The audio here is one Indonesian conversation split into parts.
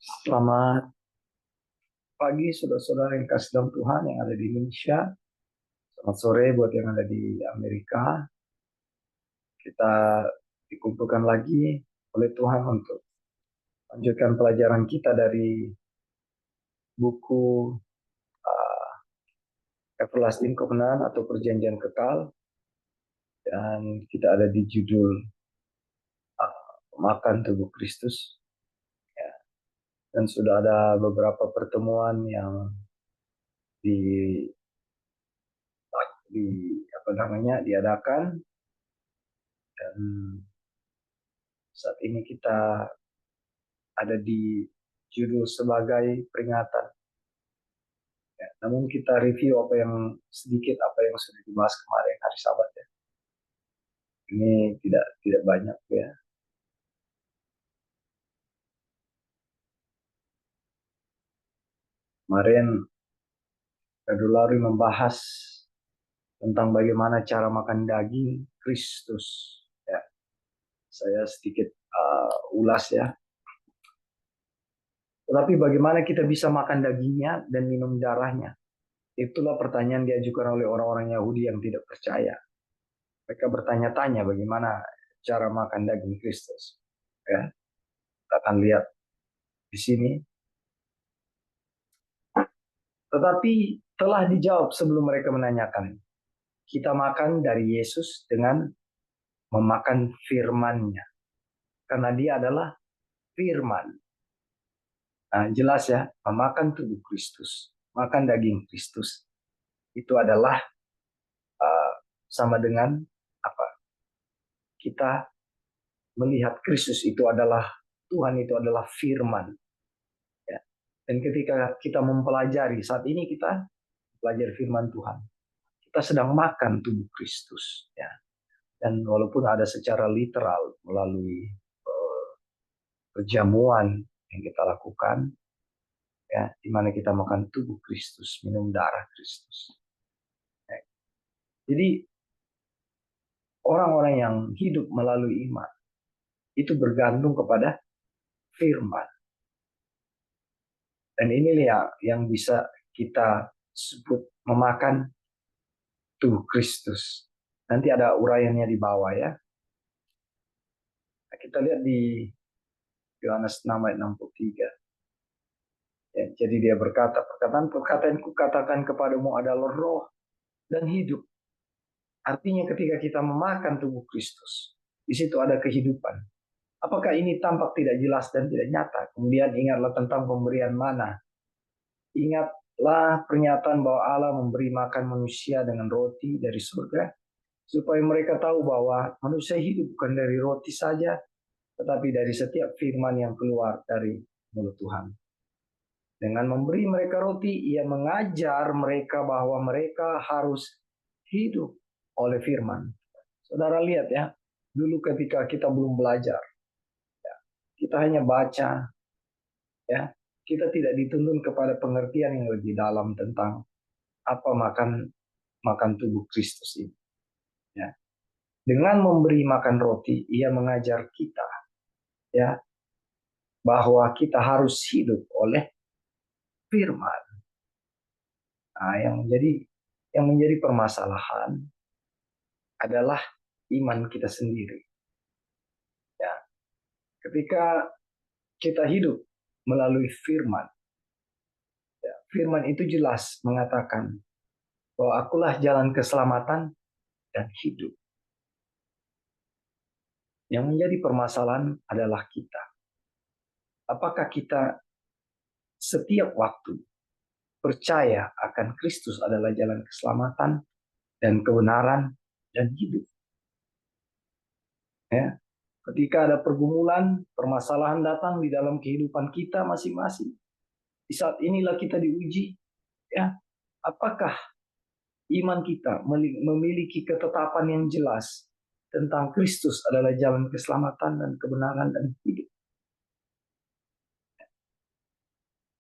Selamat pagi saudara-saudara yang kasih dalam Tuhan yang ada di Indonesia. Selamat sore buat yang ada di Amerika. Kita dikumpulkan lagi oleh Tuhan untuk lanjutkan pelajaran kita dari buku uh, Everlasting Covenant atau Perjanjian Kekal. Dan kita ada di judul Makan Tubuh Kristus. Ya. Dan sudah ada beberapa pertemuan yang di, di diadakan, dan saat ini kita ada di judul sebagai peringatan. Ya, namun kita review sedikit apa yang sudah dibahas kemarin hari Sabat ya. Ini tidak banyak ya. Kemarin Kadulari membahas tentang bagaimana cara makan daging Kristus. Ya, saya sedikit ulas ya. Tetapi bagaimana kita bisa makan dagingnya dan minum darahnya? Itulah pertanyaan diajukan oleh orang-orang Yahudi yang tidak percaya. Mereka bertanya-tanya bagaimana cara makan daging Kristus. Ya, kita akan lihat di sini. Tetapi telah dijawab sebelum mereka menanyakan. Kita makan dari Yesus dengan memakan firman-Nya. Karena dia adalah firman. Nah, jelas ya, memakan tubuh Kristus, makan daging Kristus, itu adalah uh, sama dengan apa? Kita melihat Kristus itu adalah Tuhan, itu adalah firman. Ya. Dan ketika kita mempelajari, saat ini kita belajar firman Tuhan, kita sedang makan tubuh Kristus. Ya. Dan walaupun ada secara literal melalui perjamuan yang kita lakukan, ya, di mana kita makan tubuh Kristus, minum darah Kristus. Ya. Jadi orang-orang yang hidup melalui iman itu bergantung kepada firman. Dan ini yang bisa kita sebut memakan tubuh Kristus. Nanti ada uraiannya di bawah ya. Nah, kita lihat di Yohanes 6 ayat 63. Ya, jadi dia berkata, perkataanku katakan kepadamu adalah roh dan hidup. Artinya ketika kita memakan tubuh Kristus, di situ ada kehidupan. Apakah ini tampak tidak jelas dan tidak nyata? Kemudian ingatlah tentang pemberian mana. Ingatlah pernyataan bahwa Allah memberi makan manusia dengan roti dari surga, supaya mereka tahu bahwa manusia hidup bukan dari roti saja, tetapi dari setiap firman yang keluar dari mulut Tuhan. Dengan memberi mereka roti, ia mengajar mereka bahwa mereka harus hidup oleh firman. Saudara lihat ya, dulu ketika kita belum belajar, ya, kita hanya baca, ya, kita tidak dituntun kepada pengertian yang lebih dalam tentang apa makan tubuh Kristus ini. Ya. Dengan memberi makan roti, ia mengajar kita, ya, bahwa kita harus hidup oleh firman. Nah, yang menjadi permasalahan adalah iman kita sendiri. Ya, ketika kita hidup melalui firman, ya, firman itu jelas mengatakan bahwa akulah jalan keselamatan dan hidup. Yang menjadi permasalahan adalah kita. Apakah kita setiap waktu percaya akan Kristus adalah jalan keselamatan dan kebenaran dan hidup? Ya, ketika ada pergumulan, permasalahan datang di dalam kehidupan kita masing-masing. Di saat inilah kita diuji, ya, apakah iman kita memiliki ketetapan yang jelas tentang Kristus adalah jalan keselamatan dan kebenaran dan hidup.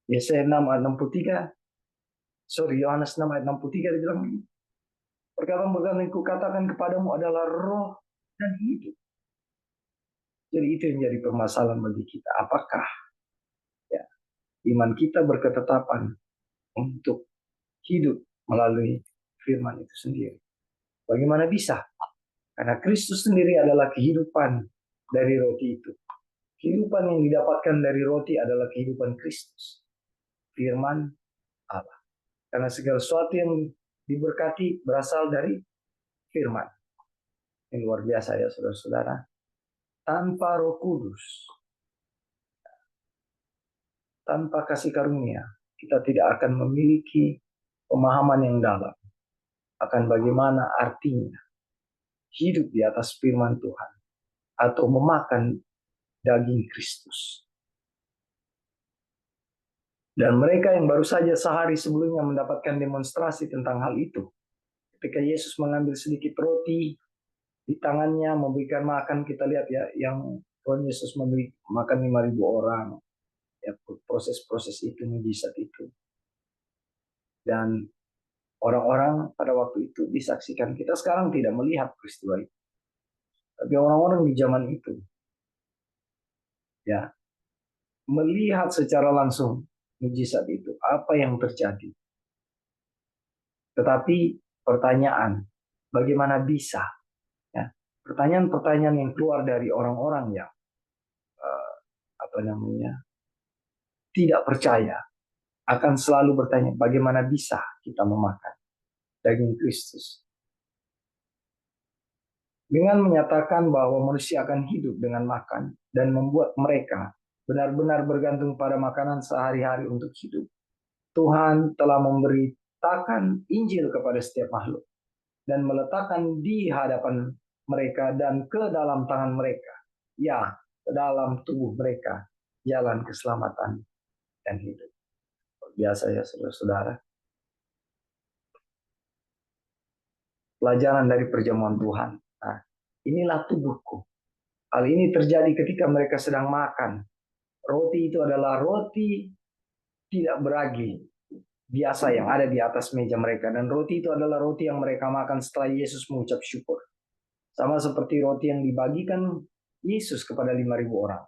Yesaya 6 ayat 63, Yohanes 6 ayat 63 dia bilang, perkataan-perkataan yang kukatakan kepadamu adalah roh dan hidup. Jadi itu yang jadi permasalahan bagi kita. Apakah, ya, iman kita berketetapan untuk hidup melalui firman itu sendiri. Bagaimana bisa? Karena Kristus sendiri adalah kehidupan dari roti itu. Kehidupan yang didapatkan dari roti adalah kehidupan Kristus, firman Allah. Karena segala sesuatu yang diberkati berasal dari firman. Ini luar biasa ya saudara-saudara. Tanpa Roh Kudus, tanpa kasih karunia, kita tidak akan memiliki pemahaman yang dalam akan bagaimana artinya hidup di atas firman Tuhan atau memakan daging Kristus. Dan mereka yang baru saja sehari sebelumnya mendapatkan demonstrasi tentang hal itu, ketika Yesus mengambil sedikit roti di tangannya memberikan makan, kita lihat ya, yang Tuhan Yesus memberi makan 5.000 orang, ya, proses-proses itu, mujizat itu. Dan orang-orang pada waktu itu disaksikan. Kita sekarang tidak melihat peristiwa itu, tapi orang-orang di zaman itu ya melihat secara langsung mujizat itu, apa yang terjadi. Tetapi pertanyaan, bagaimana bisa? Ya, pertanyaan-pertanyaan yang keluar dari orang-orang yang apa namanya tidak percaya akan selalu bertanya, bagaimana bisa kita memakan daging Kristus? Dengan menyatakan bahwa manusia akan hidup dengan makan dan membuat mereka benar-benar bergantung pada makanan sehari-hari untuk hidup. Tuhan telah memberitakan Injil kepada setiap makhluk dan meletakkan di hadapan mereka dan ke dalam tangan mereka, ya, ke dalam tubuh mereka, jalan keselamatan dan hidup. Biasa ya saudara-saudara. Pelajaran dari perjamuan Tuhan. Nah, inilah tubuhku. Hal ini terjadi ketika mereka sedang makan. Roti itu adalah roti tidak beragi biasa yang ada di atas meja mereka. Dan roti itu adalah roti yang mereka makan setelah Yesus mengucap syukur. Sama seperti roti yang dibagikan Yesus kepada 5.000 orang.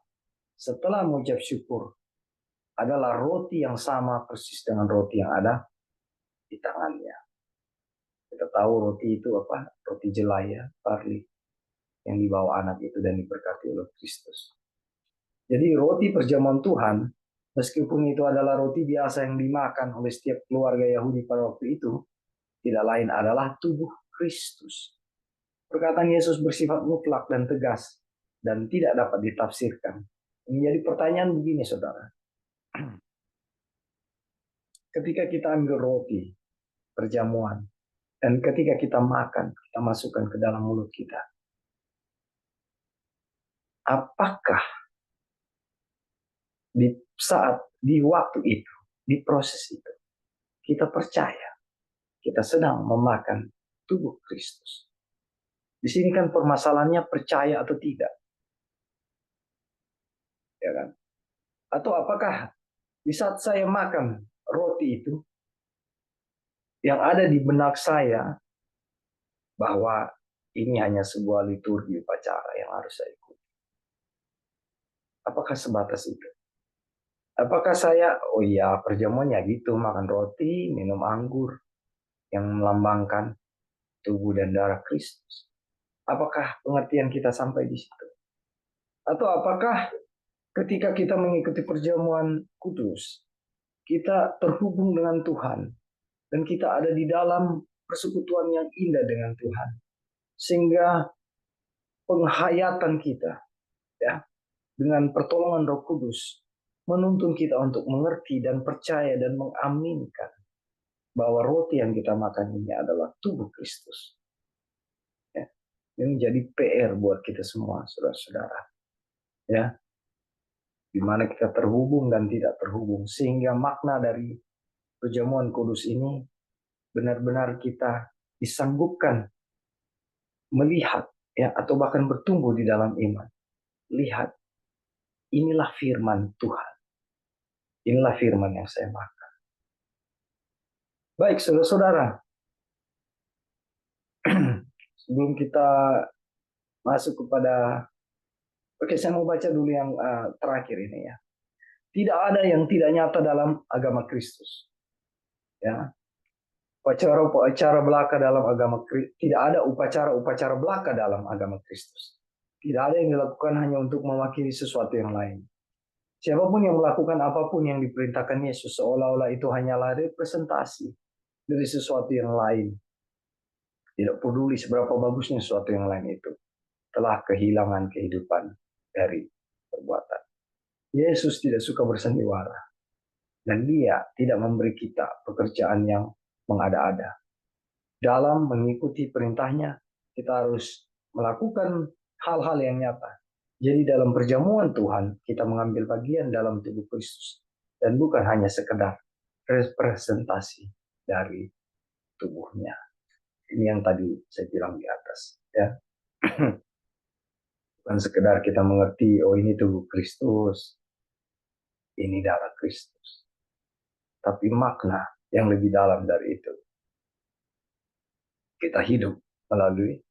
Setelah mengucap syukur, adalah roti yang sama persis dengan roti yang ada di tangannya. Kita tahu roti itu apa? Roti jelai ya, barley, yang dibawa anak itu dan diberkati oleh Kristus. Jadi roti perjamuan Tuhan, meskipun itu adalah roti biasa yang dimakan oleh setiap keluarga Yahudi pada waktu itu, tidak lain adalah tubuh Kristus. Perkataan Yesus bersifat mutlak dan tegas dan tidak dapat ditafsirkan. Menjadi pertanyaan begini saudara. Ketika kita ambil roti, perjamuan, dan ketika kita makan, kita masukkan ke dalam mulut kita. Apakah di waktu itu, di proses itu, kita percaya kita sedang memakan tubuh Kristus? Di sini kan permasalahannya percaya atau tidak, ya kan? Atau apakah di saat saya makan roti itu, yang ada di benak saya bahwa ini hanya sebuah liturgi upacara yang harus saya ikuti? Apakah sebatas itu? Apakah saya, oh iya perjamuannya gitu, makan roti, minum anggur yang melambangkan tubuh dan darah Kristus? Apakah pengertian kita sampai di situ? Atau apakah ketika kita mengikuti perjamuan kudus, kita terhubung dengan Tuhan, dan kita ada di dalam persekutuan yang indah dengan Tuhan, sehingga penghayatan kita, ya, dengan pertolongan Roh Kudus, menuntun kita untuk mengerti dan percaya dan mengaminkan bahwa roti yang kita makan ini adalah tubuh Kristus. Ya, ini menjadi PR buat kita semua, saudara-saudara. Ya, di mana kita terhubung dan tidak terhubung, sehingga makna dari perjamuan kudus ini benar-benar kita disanggupkan melihat, ya, atau bahkan bertumbuh di dalam iman. Lihat, inilah firman Tuhan. Inilah firman yang saya makan. Baik, saudara-saudara. Sebelum kita masuk kepada, oke, saya mau baca dulu yang terakhir ini ya. Tidak ada yang tidak nyata dalam agama Kristus. Ya, upacara-upacara belaka dalam agama Kristus. Tidak ada upacara-upacara belaka dalam agama Kristus. Tidak ada yang dilakukan hanya untuk mewakili sesuatu yang lain. Siapapun yang melakukan apapun yang diperintahkan Yesus, seolah-olah itu hanyalah representasi dari sesuatu yang lain. Tidak peduli seberapa bagusnya sesuatu yang lain itu, telah kehilangan kehidupan dari perbuatan. Yesus tidak suka bersandiwara, dan dia tidak memberi kita pekerjaan yang mengada-ada. Dalam mengikuti perintahnya, kita harus melakukan hal-hal yang nyata. Jadi dalam perjamuan Tuhan, kita mengambil bagian dalam tubuh Kristus. Dan bukan hanya sekedar representasi dari tubuhnya. Ini yang tadi saya bilang di atas. Ya. Bukan sekedar kita mengerti, oh ini tubuh Kristus, ini darah Kristus. Tapi makna yang lebih dalam dari itu. Kita hidup melalui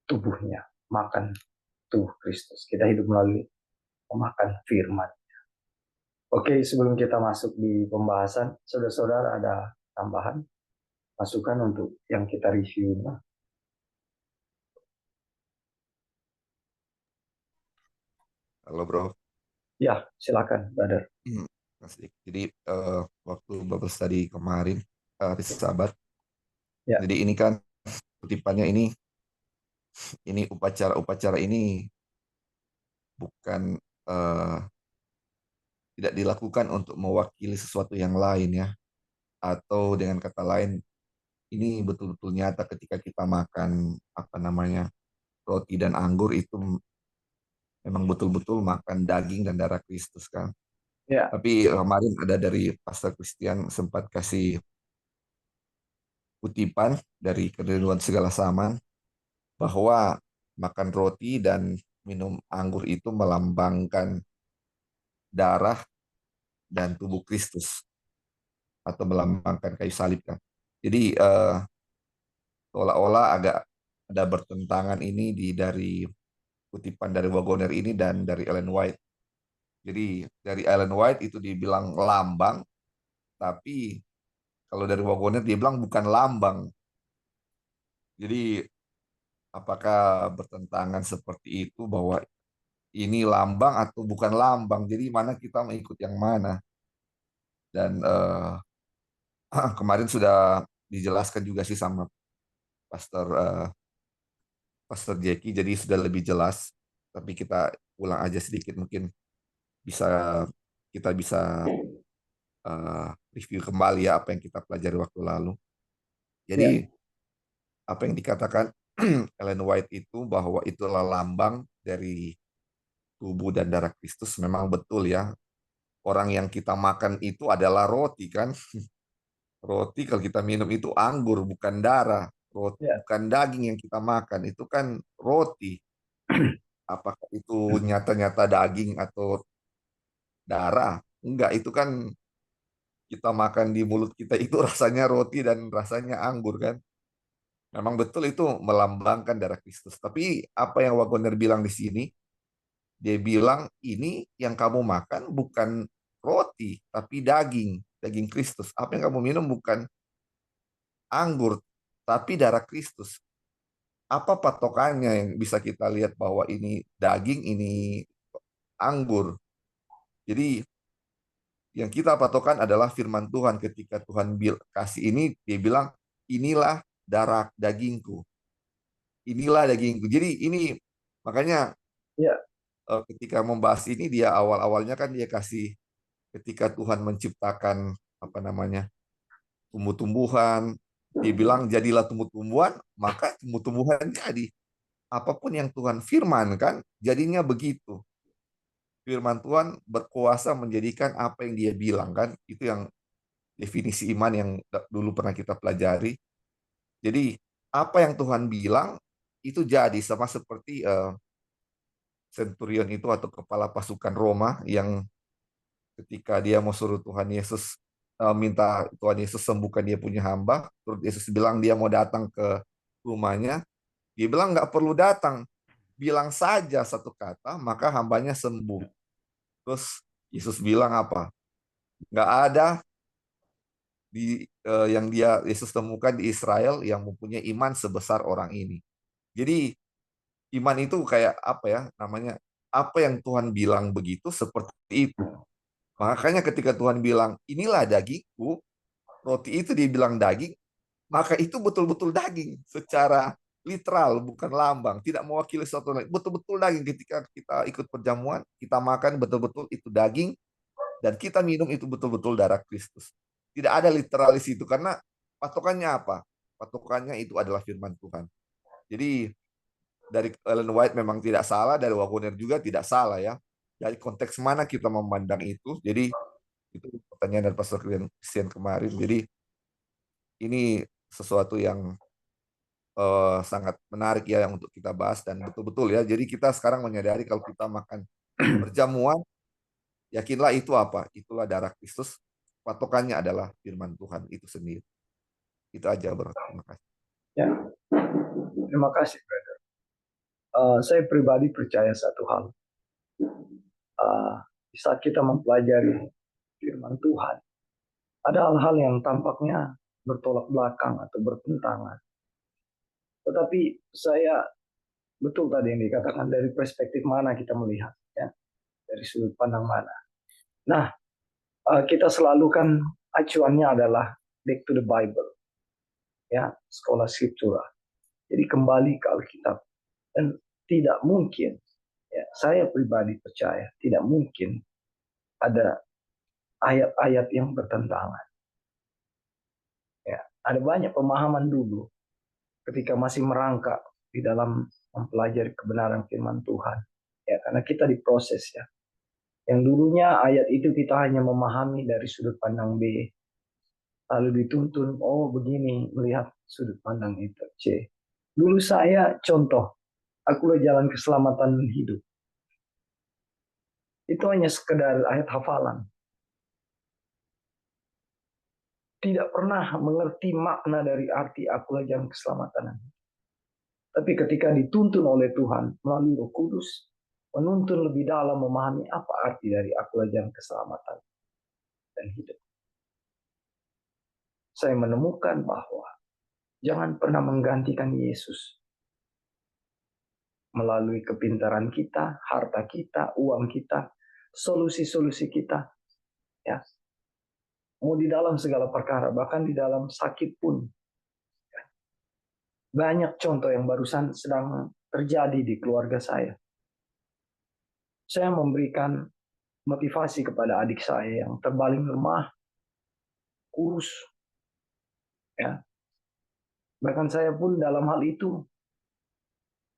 tubuhnya, makan tubuh Kristus. Kita hidup melalui memakan firman. Oke, sebelum kita masuk di pembahasan, saudara-saudara ada tambahan, masukan untuk yang kita review. Halo bro. Ya, silakan, brother. Jadi waktu Bapak tadi kemarin hari Sabat, Ya, jadi ini kan kutipannya ini upacara-upacara ini bukan tidak dilakukan untuk mewakili sesuatu yang lain ya, atau dengan kata lain ini betul-betul nyata ketika kita makan apa namanya roti dan anggur itu memang betul-betul makan daging dan darah Kristus kan. ya, Tapi kemarin ada dari Pastor Christian sempat kasih kutipan dari Kerinduan Segala Zaman bahwa makan roti dan minum anggur itu melambangkan darah dan tubuh Kristus atau melambangkan kayu salib kan. Jadi seolah-olah agak ada bertentangan ini dari kutipan dari Wagoner ini dan dari Ellen White. Jadi dari Ellen White itu dibilang lambang, tapi kalau dari Wagoner dia bilang bukan lambang. Jadi apakah bertentangan seperti itu bahwa ini lambang atau bukan lambang? Jadi mana kita mengikut yang mana? Dan kemarin sudah dijelaskan juga sih sama Pastor Pastor Jackie, jadi sudah lebih jelas. Tapi kita ulang aja sedikit mungkin bisa kita bisa review kembali ya apa yang kita pelajari waktu lalu. ya, Jadi apa yang dikatakan Ellen White itu bahwa itulah lambang dari tubuh dan darah Kristus memang betul ya. Orang yang kita makan itu adalah roti kan. Roti kalau kita minum itu anggur bukan darah. Roti ya, bukan daging yang kita makan itu kan roti. Apakah itu nyata-nyata daging atau darah? Enggak, itu kan kita makan di mulut kita itu rasanya roti dan rasanya anggur kan. Memang betul itu melambangkan darah Kristus. Tapi apa yang Wagoner bilang di sini, dia bilang ini yang kamu makan bukan roti, tapi daging, daging Kristus. Apa yang kamu minum bukan anggur, tapi darah Kristus. Apa patokannya yang bisa kita lihat bahwa ini daging, ini anggur? Jadi yang kita patokan adalah firman Tuhan. Ketika Tuhan kasih ini, dia bilang inilah darah dagingku, inilah dagingku. Jadi ini makanya ya, ketika membahas ini dia awal-awalnya kan dia kasih ketika Tuhan menciptakan apa namanya tumbuh-tumbuhan, dia bilang jadilah tumbuh-tumbuhan, maka tumbuh-tumbuhan jadi. Apapun yang Tuhan firmankan, jadinya begitu. Firman Tuhan berkuasa menjadikan apa yang dia bilang kan. Itu yang definisi iman yang dulu pernah kita pelajari. Jadi apa yang Tuhan bilang itu jadi sama seperti centurion itu atau kepala pasukan Roma yang ketika dia mau suruh Tuhan Yesus minta Tuhan Yesus sembuhkan dia punya hamba, terus Yesus bilang dia mau datang ke rumahnya, dia bilang nggak perlu datang, bilang saja satu kata maka hambanya sembuh. Terus Yesus bilang apa? Nggak ada yang Yesus temukan di Israel yang mempunyai iman sebesar orang ini. Jadi iman itu kayak apa ya namanya? Apa yang Tuhan bilang begitu seperti itu. Makanya ketika Tuhan bilang, inilah dagingku, roti itu dibilang daging, maka itu betul-betul daging secara literal, bukan lambang, tidak mewakili suatu lain. Betul-betul daging ketika kita ikut perjamuan, kita makan betul-betul itu daging, dan kita minum itu betul-betul darah Kristus. Tidak ada literalis itu, karena patokannya apa? Patokannya itu adalah firman Tuhan. Jadi dari Ellen White memang tidak salah, dari Waggoner juga tidak salah ya. Dari konteks mana kita memandang itu, jadi itu pertanyaan dari Pastor Christian kemarin. Jadi ini sesuatu yang sangat menarik ya yang untuk kita bahas dan betul-betul ya. Jadi kita sekarang menyadari kalau kita makan perjamuan, yakinlah itu apa? Itulah darah Kristus. Patokannya adalah firman Tuhan itu sendiri. Itu aja, bro. Terima kasih. Ya, terima kasih, brother. Saya pribadi percaya satu hal. Di saat kita mempelajari firman Tuhan, ada hal-hal yang tampaknya bertolak belakang atau bertentangan. Tetapi saya betul tadi yang dikatakan dari perspektif mana kita melihat, ya, dari sudut pandang mana. Nah, kita selalu kan acuannya adalah back to the Bible, ya, sekolah scriptura. Jadi kembali ke Alkitab dan tidak mungkin, ya, saya pribadi percaya tidak mungkin ada ayat-ayat yang bertentangan. Ya, ada banyak pemahaman dulu ketika masih merangkak di dalam mempelajari kebenaran firman Tuhan. Ya, karena kita diproses ya. Yang dulunya ayat itu kita hanya memahami dari sudut pandang B, lalu dituntun, oh begini melihat sudut pandang itu C. Dulu saya contoh, akulah jalan keselamatan hidup. Itu hanya sekedar ayat hafalan. Tidak pernah mengerti makna dari arti akulah jalan keselamatan. Tapi ketika dituntun oleh Tuhan melalui Roh Kudus, menuntun lebih dalam memahami apa arti dari akulah jalan keselamatan dan hidup. Saya menemukan bahwa jangan pernah menggantikan Yesus melalui kepintaran kita, harta kita, uang kita, solusi-solusi kita, ya. Mau di dalam segala perkara, bahkan di dalam sakit pun. Banyak contoh yang barusan sedang terjadi di keluarga saya. Saya memberikan motivasi kepada adik saya yang terbaling lemah, kurus, ya. Bahkan saya pun dalam hal itu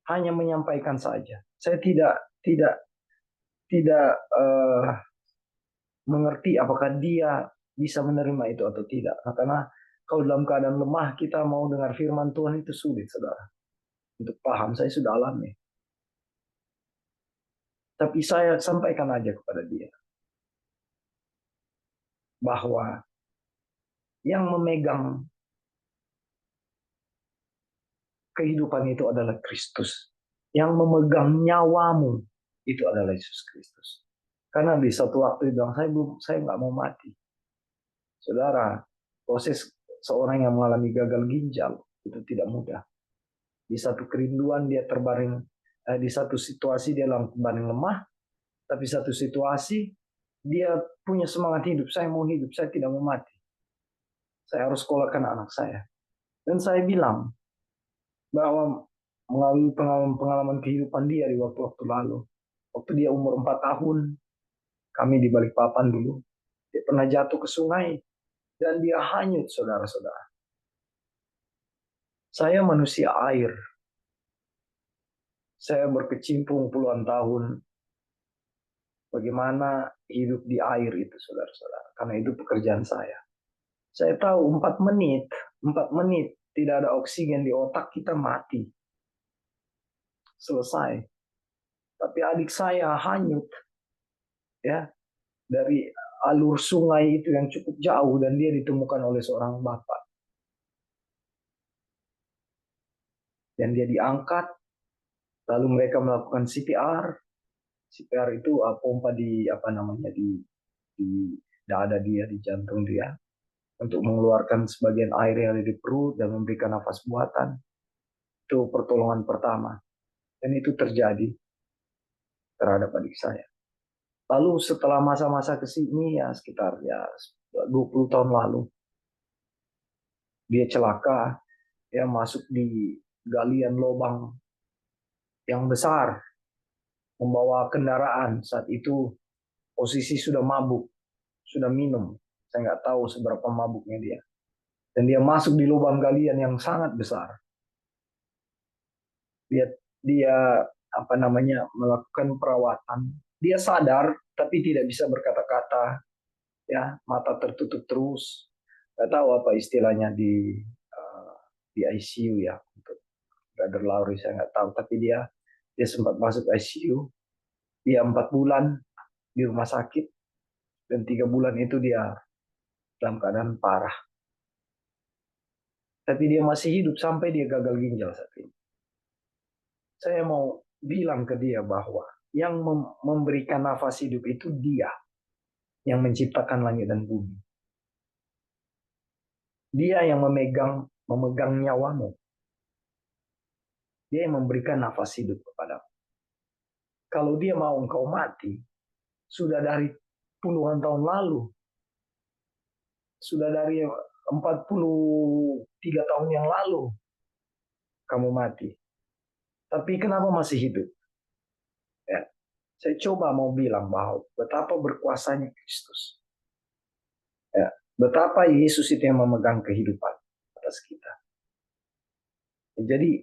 hanya menyampaikan saja. Saya tidak mengerti apakah dia bisa menerima itu atau tidak. Nah, karena kalau dalam keadaan lemah kita mau dengar firman Tuhan itu sulit, saudara. Untuk paham, saya sudah alami. Tapi saya sampaikan aja kepada dia bahwa yang memegang kehidupan itu adalah Kristus. Yang memegang nyawamu itu adalah Yesus Kristus. Karena di satu waktu dia bilang, saya nggak mau mati. Saudara, proses seorang yang mengalami gagal ginjal itu tidak mudah. Di satu kerinduan dia terbaring, di satu situasi dia terbaring lemah, tapi satu situasi dia punya semangat hidup. Saya mau hidup, saya tidak mau mati. Saya harus sekolahkan anak saya. Dan saya bilang bahwa melalui pengalaman kehidupan dia di waktu-waktu lalu, waktu dia umur 4 tahun, kami di Balikpapan dulu, dia pernah jatuh ke sungai dan dia hanyut, saudara-saudara. Saya manusia air. Saya berkecimpung puluhan tahun bagaimana hidup di air itu, saudara-saudara. Karena itu pekerjaan saya. Saya tahu 4 menit tidak ada oksigen di otak kita mati. Selesai. Tapi adik saya hanyut ya dari alur sungai itu yang cukup jauh dan dia ditemukan oleh seorang bapak. Dan dia diangkat, lalu mereka melakukan CPR. CPR itu pompa di di dada dia, di jantung dia, untuk mengeluarkan sebagian air yang ada di perut dan memberikan nafas buatan. Itu pertolongan pertama. Dan itu terjadi terhadap adik saya. Lalu setelah masa-masa kesini ya sekitar 20 tahun lalu, dia celaka, dia masuk di galian lubang yang besar, membawa kendaraan. Saat itu posisi sudah mabuk, sudah minum. Saya nggak tahu seberapa mabuknya dia. Dan dia masuk di lubang galian yang sangat besar. Dia melakukan perawatan. Dia sadar tapi tidak bisa berkata-kata, ya, mata tertutup terus. Nggak tahu apa istilahnya di ICU ya, untuk Brother Lauri saya nggak tahu, tapi dia sempat masuk ICU. Dia 4 bulan di rumah sakit, dan 3 bulan itu dia dalam keadaan parah. Tapi dia masih hidup sampai dia gagal ginjal saat ini. Saya mau bilang ke dia bahwa yang memberikan nafas hidup itu dia yang menciptakan langit dan bumi. Dia yang memegang nyawamu. Dia yang memberikan nafas hidup kepadamu. Kalau dia mau engkau mati, sudah dari puluhan tahun lalu, sudah dari 43 tahun yang lalu, kamu mati. Tapi kenapa masih hidup? Ya, saya coba mau bilang bahwa betapa berkuasanya Kristus. Ya, betapa Yesus itu yang memegang kehidupan atas kita. Jadi,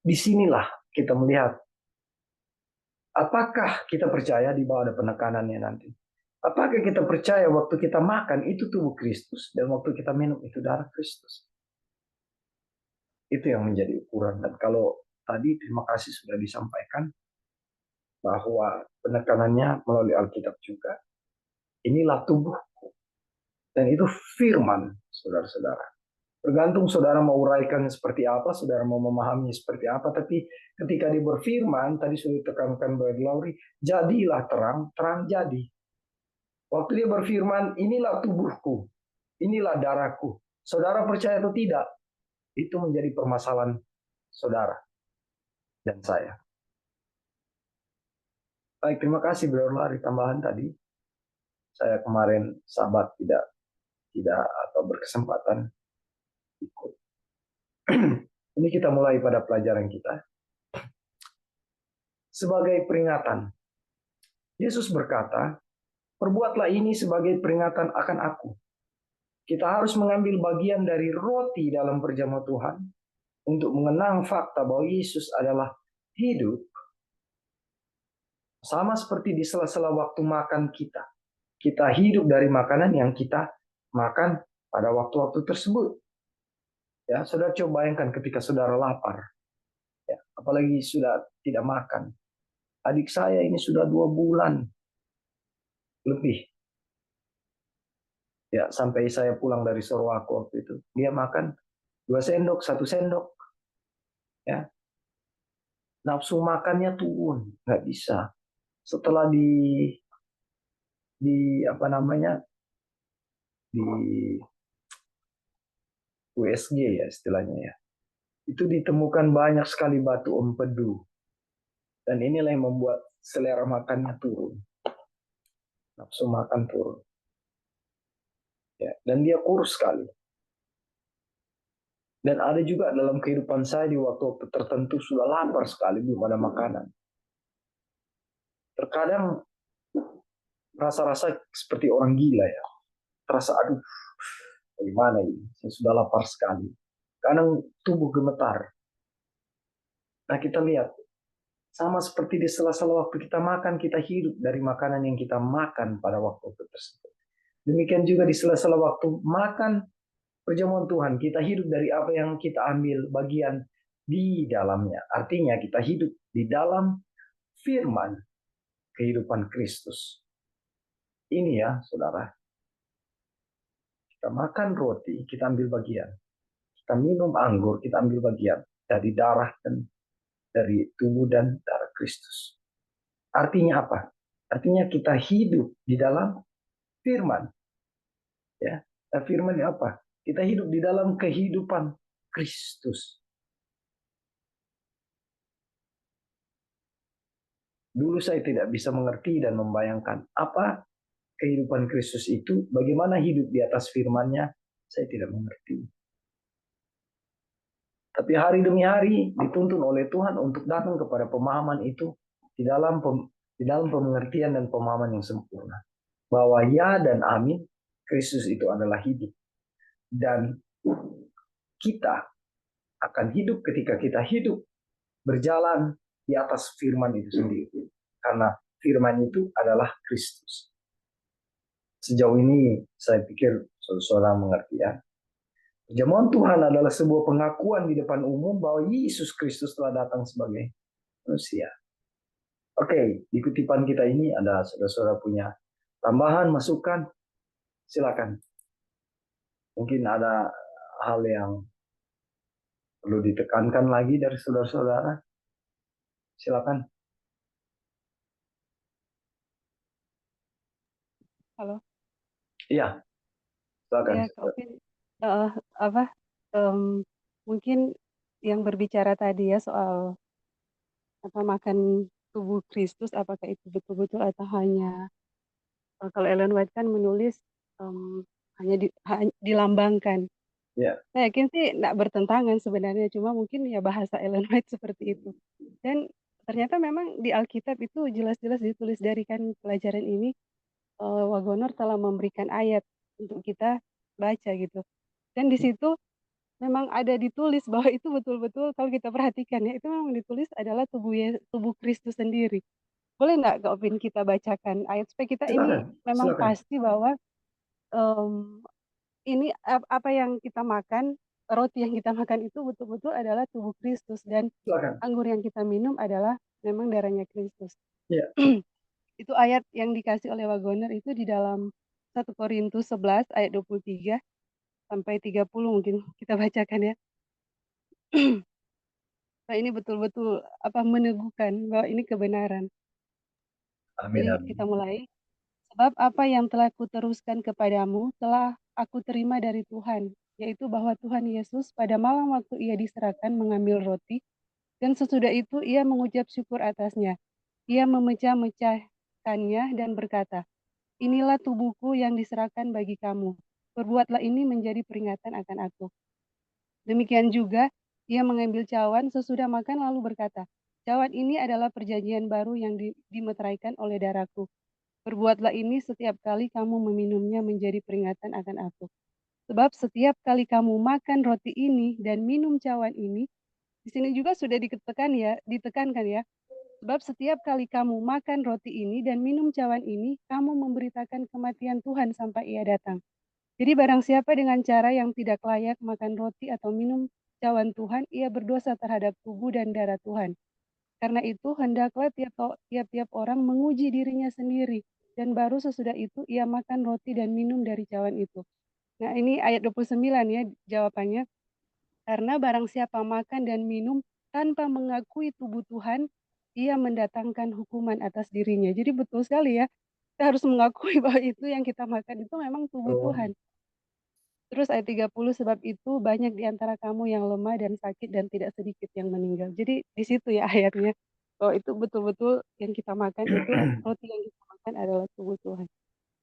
disinilah kita melihat apakah kita percaya di bawah ada penekanannya nanti. Apakah kita percaya waktu kita makan itu tubuh Kristus dan waktu kita minum itu darah Kristus? Itu yang menjadi ukuran. Dan kalau tadi terima kasih sudah disampaikan bahwa penekanannya melalui Alkitab juga. Inilah tubuhku. Dan itu firman, saudara-saudara. Tergantung saudara mau uraikan seperti apa, saudara mau memahami seperti apa. Tapi ketika dia berfirman, tadi sudah ditekankan Brother Lauri, jadilah terang, terang jadi. Waktu dia berfirman, inilah tubuhku, inilah darahku. Saudara percaya atau tidak? Itu menjadi permasalahan saudara dan saya. Baik, terima kasih Brother Lauri tambahan tadi. Saya kemarin sahabat tidak atau berkesempatan ikut. Ini kita mulai pada pelajaran kita. Sebagai peringatan, Yesus berkata, perbuatlah ini sebagai peringatan akan aku. Kita harus mengambil bagian dari roti dalam perjamuan Tuhan untuk mengenang fakta bahwa Yesus adalah hidup. Sama seperti di sela-sela waktu makan kita. Kita hidup dari makanan yang kita makan pada waktu-waktu tersebut. Ya, saudara coba bayangkan ketika saudara lapar. Ya, apalagi sudah tidak makan. Adik saya ini sudah 2 bulan lebih. Ya, sampai saya pulang dari Sorowako waktu itu. Dia makan 2 sendok, 1 sendok. Ya. Nafsu makannya turun, nggak bisa. Setelah di USG ya istilahnya ya. Itu ditemukan banyak sekali batu empedu. Dan inilah yang membuat selera makannya turun. Nafsu makan turun. Ya, dan dia kurus sekali. Dan ada juga dalam kehidupan saya di waktu-waktu tertentu sudah lapar sekali, belum ada makanan. Terkadang rasa-rasa seperti orang gila ya. Terasa aduh, bagaimana ini? Saya sudah lapar sekali. Kadang tubuh gemetar. Nah kita lihat, sama seperti di sela-sela waktu kita makan, kita hidup dari makanan yang kita makan pada waktu tersebut. Demikian juga di sela-sela waktu makan perjamuan Tuhan, kita hidup dari apa yang kita ambil bagian di dalamnya. Artinya kita hidup di dalam firman kehidupan Kristus. Ini ya, saudara. Kita makan roti, kita ambil bagian. Kita minum anggur, kita ambil bagian dari darah dan dari tubuh dan darah Kristus. Artinya apa? Artinya kita hidup di dalam firman. Ya, firman ini apa? Kita hidup di dalam kehidupan Kristus. Dulu saya tidak bisa mengerti dan membayangkan apa kehidupan Kristus itu, bagaimana hidup di atas firman-Nya, saya tidak mengerti. Tapi hari demi hari dituntun oleh Tuhan untuk datang kepada pemahaman itu di dalam pengertian dan pemahaman yang sempurna. Bahwa ya dan amin, Kristus itu adalah hidup. Dan kita akan hidup ketika kita hidup berjalan di atas firman itu sendiri. Karena firman itu adalah Kristus. Sejauh ini saya pikir saudara mengerti ya. Perjamuan Tuhan adalah sebuah pengakuan di depan umum bahwa Yesus Kristus telah datang sebagai manusia. Oke, di kutipan kita ini ada saudara-saudara punya tambahan, masukan, silakan. Mungkin ada hal yang perlu ditekankan lagi dari saudara-saudara. Silakan. Halo. Iya, silakan. Ya, Kak Opin. Eh, apa? Mungkin yang berbicara tadi ya soal apa makan tubuh Kristus, apakah itu betul-betul atau hanya kalau Ellen White kan menulis hanya dilambangkan. Ya, Saya yakin sih tidak bertentangan sebenarnya, cuma mungkin ya bahasa Ellen White seperti itu. Dan ternyata memang di Alkitab itu jelas-jelas ditulis dari kan pelajaran ini Wagoner telah memberikan ayat untuk kita baca gitu. Dan di situ memang ada ditulis bahwa itu betul-betul kalau kita perhatikan ya itu memang ditulis adalah tubuh Kristus sendiri. Boleh nggak Kak Opin kita bacakan ayat supaya kita ini silakan. memang Silakan. pasti bahwa em, ini apa yang kita makan, roti yang kita makan itu betul-betul adalah tubuh Kristus dan Silakan. anggur yang kita minum adalah memang darahnya Kristus. Ya. Itu ayat yang dikasih oleh Wagoner itu di dalam 1 Korintus 11 ayat 23 sampai 30 mungkin kita bacakan ya. Nah, ini betul-betul meneguhkan bahwa ini kebenaran. Amin, Jadi amin. kita mulai. Sebab apa yang telah kuteruskan kepadamu telah aku terima dari Tuhan, yaitu bahwa Tuhan Yesus pada malam waktu ia diserahkan mengambil roti, dan sesudah itu ia mengucap syukur atasnya. Ia memecah-mecahkannya dan berkata, inilah tubuhku yang diserahkan bagi kamu. Perbuatlah ini menjadi peringatan akan aku. Demikian juga, ia mengambil cawan sesudah makan lalu berkata, cawan ini adalah perjanjian baru yang dimeteraikan oleh darahku. Perbuatlah ini setiap kali kamu meminumnya menjadi peringatan akan aku. Sebab setiap kali kamu makan roti ini dan minum cawan ini, di sini juga sudah ditekankan ya. Sebab setiap kali kamu makan roti ini dan minum cawan ini, kamu memberitakan kematian Tuhan sampai ia datang. Jadi barang siapa dengan cara yang tidak layak makan roti atau minum cawan Tuhan, ia berdosa terhadap tubuh dan darah Tuhan. Karena itu, hendaklah tiap-tiap orang menguji dirinya sendiri, dan baru sesudah itu ia makan roti dan minum dari cawan itu. Nah, ini ayat 29 ya jawabannya. Karena barang siapa makan dan minum tanpa mengakui tubuh Tuhan, ia mendatangkan hukuman atas dirinya. Jadi betul sekali ya, kita harus mengakui bahwa itu yang kita makan itu memang tubuh Oh, Tuhan. Terus ayat 30, sebab itu banyak di antara kamu yang lemah dan sakit dan tidak sedikit yang meninggal. Jadi di situ ya ayatnya. Bahwa itu betul-betul yang kita makan itu, roti yang kita makan adalah tubuh Tuhan.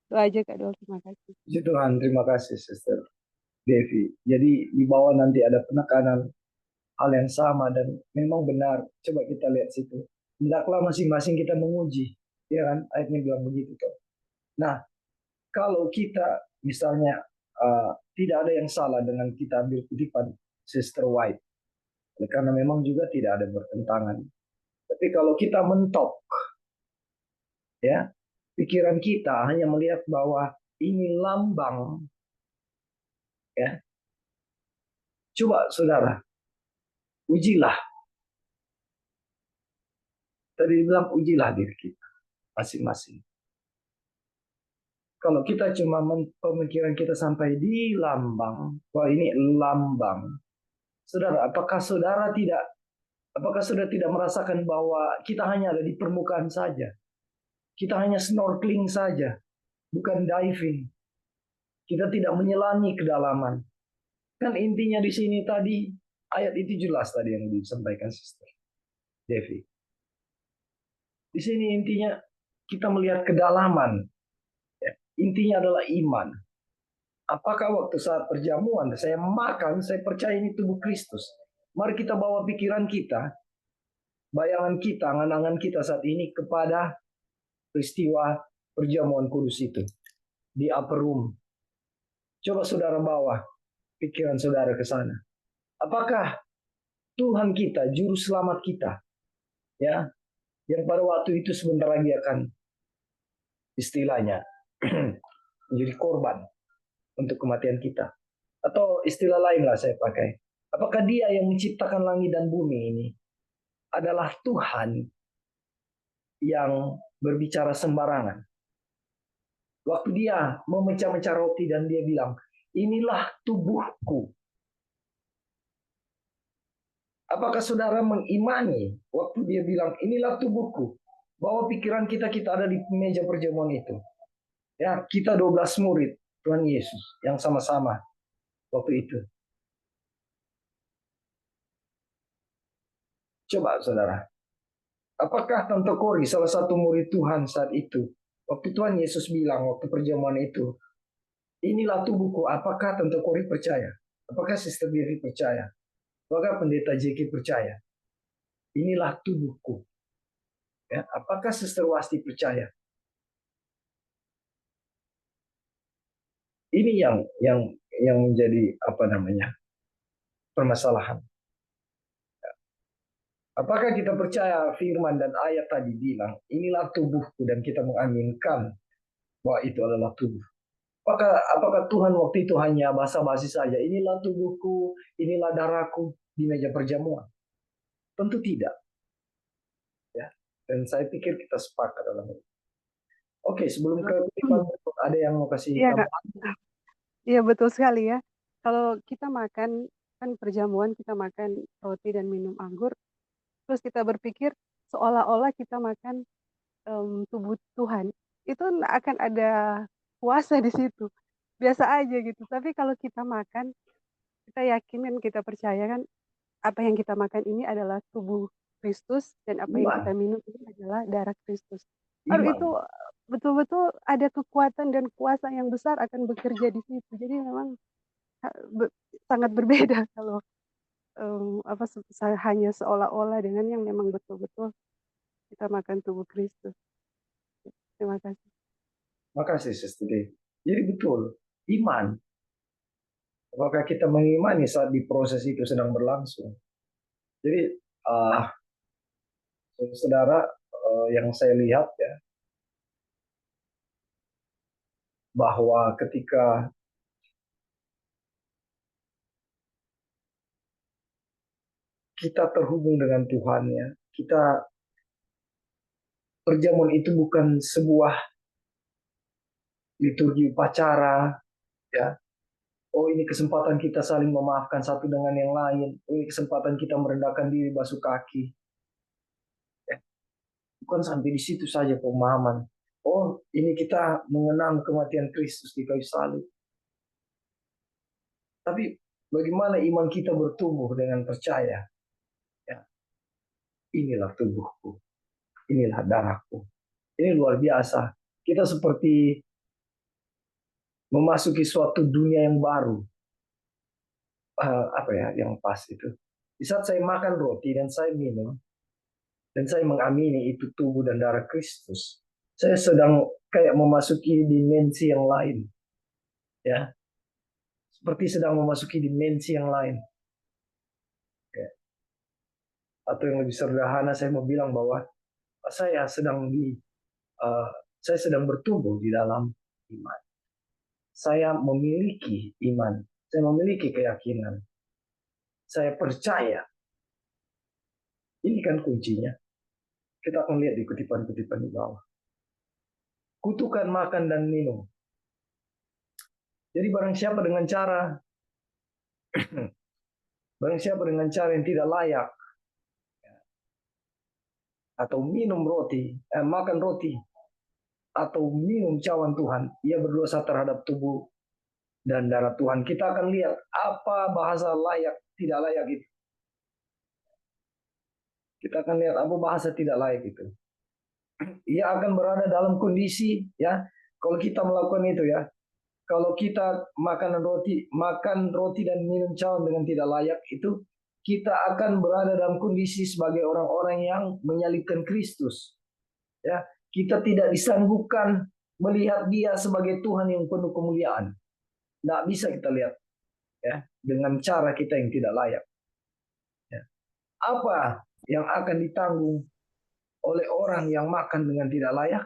Itu aja Kak Dol, terima kasih. puji Tuhan, terima kasih Sister Devi. Jadi di bawah nanti ada penekanan hal yang sama dan memang benar. Coba kita lihat situ. Hendaklah masing-masing kita menguji. Ya kan? Ayatnya bilang begitu tuh. Nah, kalau kita misalnya tidak ada yang salah dengan kita ambil kutipan Sister White. Karena memang juga tidak ada bertentangan. Tapi kalau kita mentok, ya, pikiran kita hanya melihat bahwa ini lambang, ya. Coba saudara, ujilah. Tadi bilang ujilah diri kita masing-masing. Kalau kita cuma pemikiran kita sampai di lambang, wah ini lambang. Saudara, apakah saudara tidak merasakan bahwa kita hanya ada di permukaan saja? Kita hanya snorkeling saja. bukan diving. Kita tidak menyelangi kedalaman. Kan intinya di sini tadi, ayat itu jelas tadi yang disampaikan Sister Devi. Di sini intinya kita melihat kedalaman. Ya. Intinya adalah iman. Apakah waktu saat perjamuan saya makan, saya percaya ini tubuh Kristus. Mari kita bawa pikiran kita, bayangan kita, angan-angan kita saat ini kepada peristiwa perjamuan kudus itu di upper room. Coba saudara bawa pikiran saudara ke sana. Apakah Tuhan kita, juru selamat kita, ya, yang pada waktu itu sebentar lagi akan istilahnya menjadi korban untuk kematian kita. Atau istilah lain lah saya pakai. Apakah dia yang menciptakan langit dan bumi ini adalah Tuhan yang berbicara sembarangan? Waktu dia memecah-mecah roti dan dia bilang, inilah tubuhku. Apakah saudara mengimani waktu dia bilang, inilah tubuhku? Bahwa pikiran kita ada di meja perjamuan itu. Ya, kita 12 murid Tuhan Yesus yang sama-sama waktu itu. Coba saudara, apakah Tante Kori salah satu murid Tuhan saat itu? Waktu Tuhan Yesus bilang waktu perjamuan itu, inilah tubuhku, apakah Tante Kori percaya? Apakah Sister Devi percaya? Apakah Pendeta Jeki percaya? Inilah tubuhku. Ya, apakah Sister Wasti percaya? Ini yang menjadi permasalahan. Apakah kita percaya firman dan ayat tadi bilang, inilah tubuhku, dan kita mengaminkan bahwa itu adalah tubuh? Apakah Tuhan waktu itu hanya basa-basi saja, inilah tubuhku, inilah darahku di meja perjamuan? Tentu tidak. Ya. Dan saya pikir kita sepakat dalam itu. Oke, sebelum ke kutipan, ada yang mau kasih Iya, Kak. tambahan? Iya, betul sekali ya. Kalau kita makan, kan perjamuan kita makan roti dan minum anggur, terus kita berpikir seolah-olah kita makan tubuh Tuhan. Itu akan ada puasa di situ. Biasa aja gitu. Tapi kalau kita makan, kita yakin dan kita percaya kan apa yang kita makan ini adalah tubuh Kristus dan apa yang kita Iman, minum ini adalah darah Kristus. Baru itu iman. betul-betul ada kekuatan dan kuasa yang besar akan bekerja di situ. Jadi memang be- sangat berbeda kalau hanya seolah-olah dengan yang memang betul-betul kita makan tubuh Kristus. Terima kasih. Makasih, Sister Devi. Jadi betul, iman. Apakah kita mengimani saat di proses itu sedang berlangsung? Jadi, uh, saudara, yang saya lihat ya, bahwa ketika kita terhubung dengan Tuhan ya, kita perjamuan itu bukan sebuah liturgi upacara ya. Oh, ini kesempatan kita saling memaafkan satu dengan yang lain. Oh, ini kesempatan kita merendahkan diri basuh kaki. Ya, bukan sampai di situ saja pemahaman. Oh, ini kita mengenang kematian Kristus di kayu salib. Tapi bagaimana iman kita bertumbuh dengan percaya? Ya, inilah tubuhku, inilah darahku. Ini luar biasa. Kita seperti memasuki suatu dunia yang baru. Apa ya yang pas itu? Di saat saya makan roti dan saya minum, dan saya mengamini itu tubuh dan darah Kristus, saya sedang kayak memasuki dimensi yang lain. Ya, seperti sedang memasuki dimensi yang lain. Ya. Atau yang lebih sederhana, saya mau bilang bahwa saya sedang saya sedang bertumbuh di dalam iman. Saya memiliki iman, saya memiliki keyakinan, saya percaya. Ini kan kuncinya. Kita akan lihat di kutipan-kutipan di bawah. Kutukan makan dan minum. Jadi barang siapa dengan cara yang tidak layak atau minum roti, makan roti atau minum cawan Tuhan, ia berdosa terhadap tubuh dan darah Tuhan. Kita akan lihat apa bahasa layak tidak layak itu. Kita akan lihat apa bahasa tidak layak itu. Ia akan berada dalam kondisi, ya, kalau kita melakukan itu, ya, kalau kita makan roti dan minum cawan dengan tidak layak itu, kita akan berada dalam kondisi sebagai orang-orang yang menyalibkan Kristus. Ya, kita tidak disanggupkan melihat Dia sebagai Tuhan yang penuh kemuliaan. Tidak bisa kita lihat, ya, dengan cara kita yang tidak layak. Ya. Apa yang akan ditanggung oleh orang yang makan dengan tidak layak?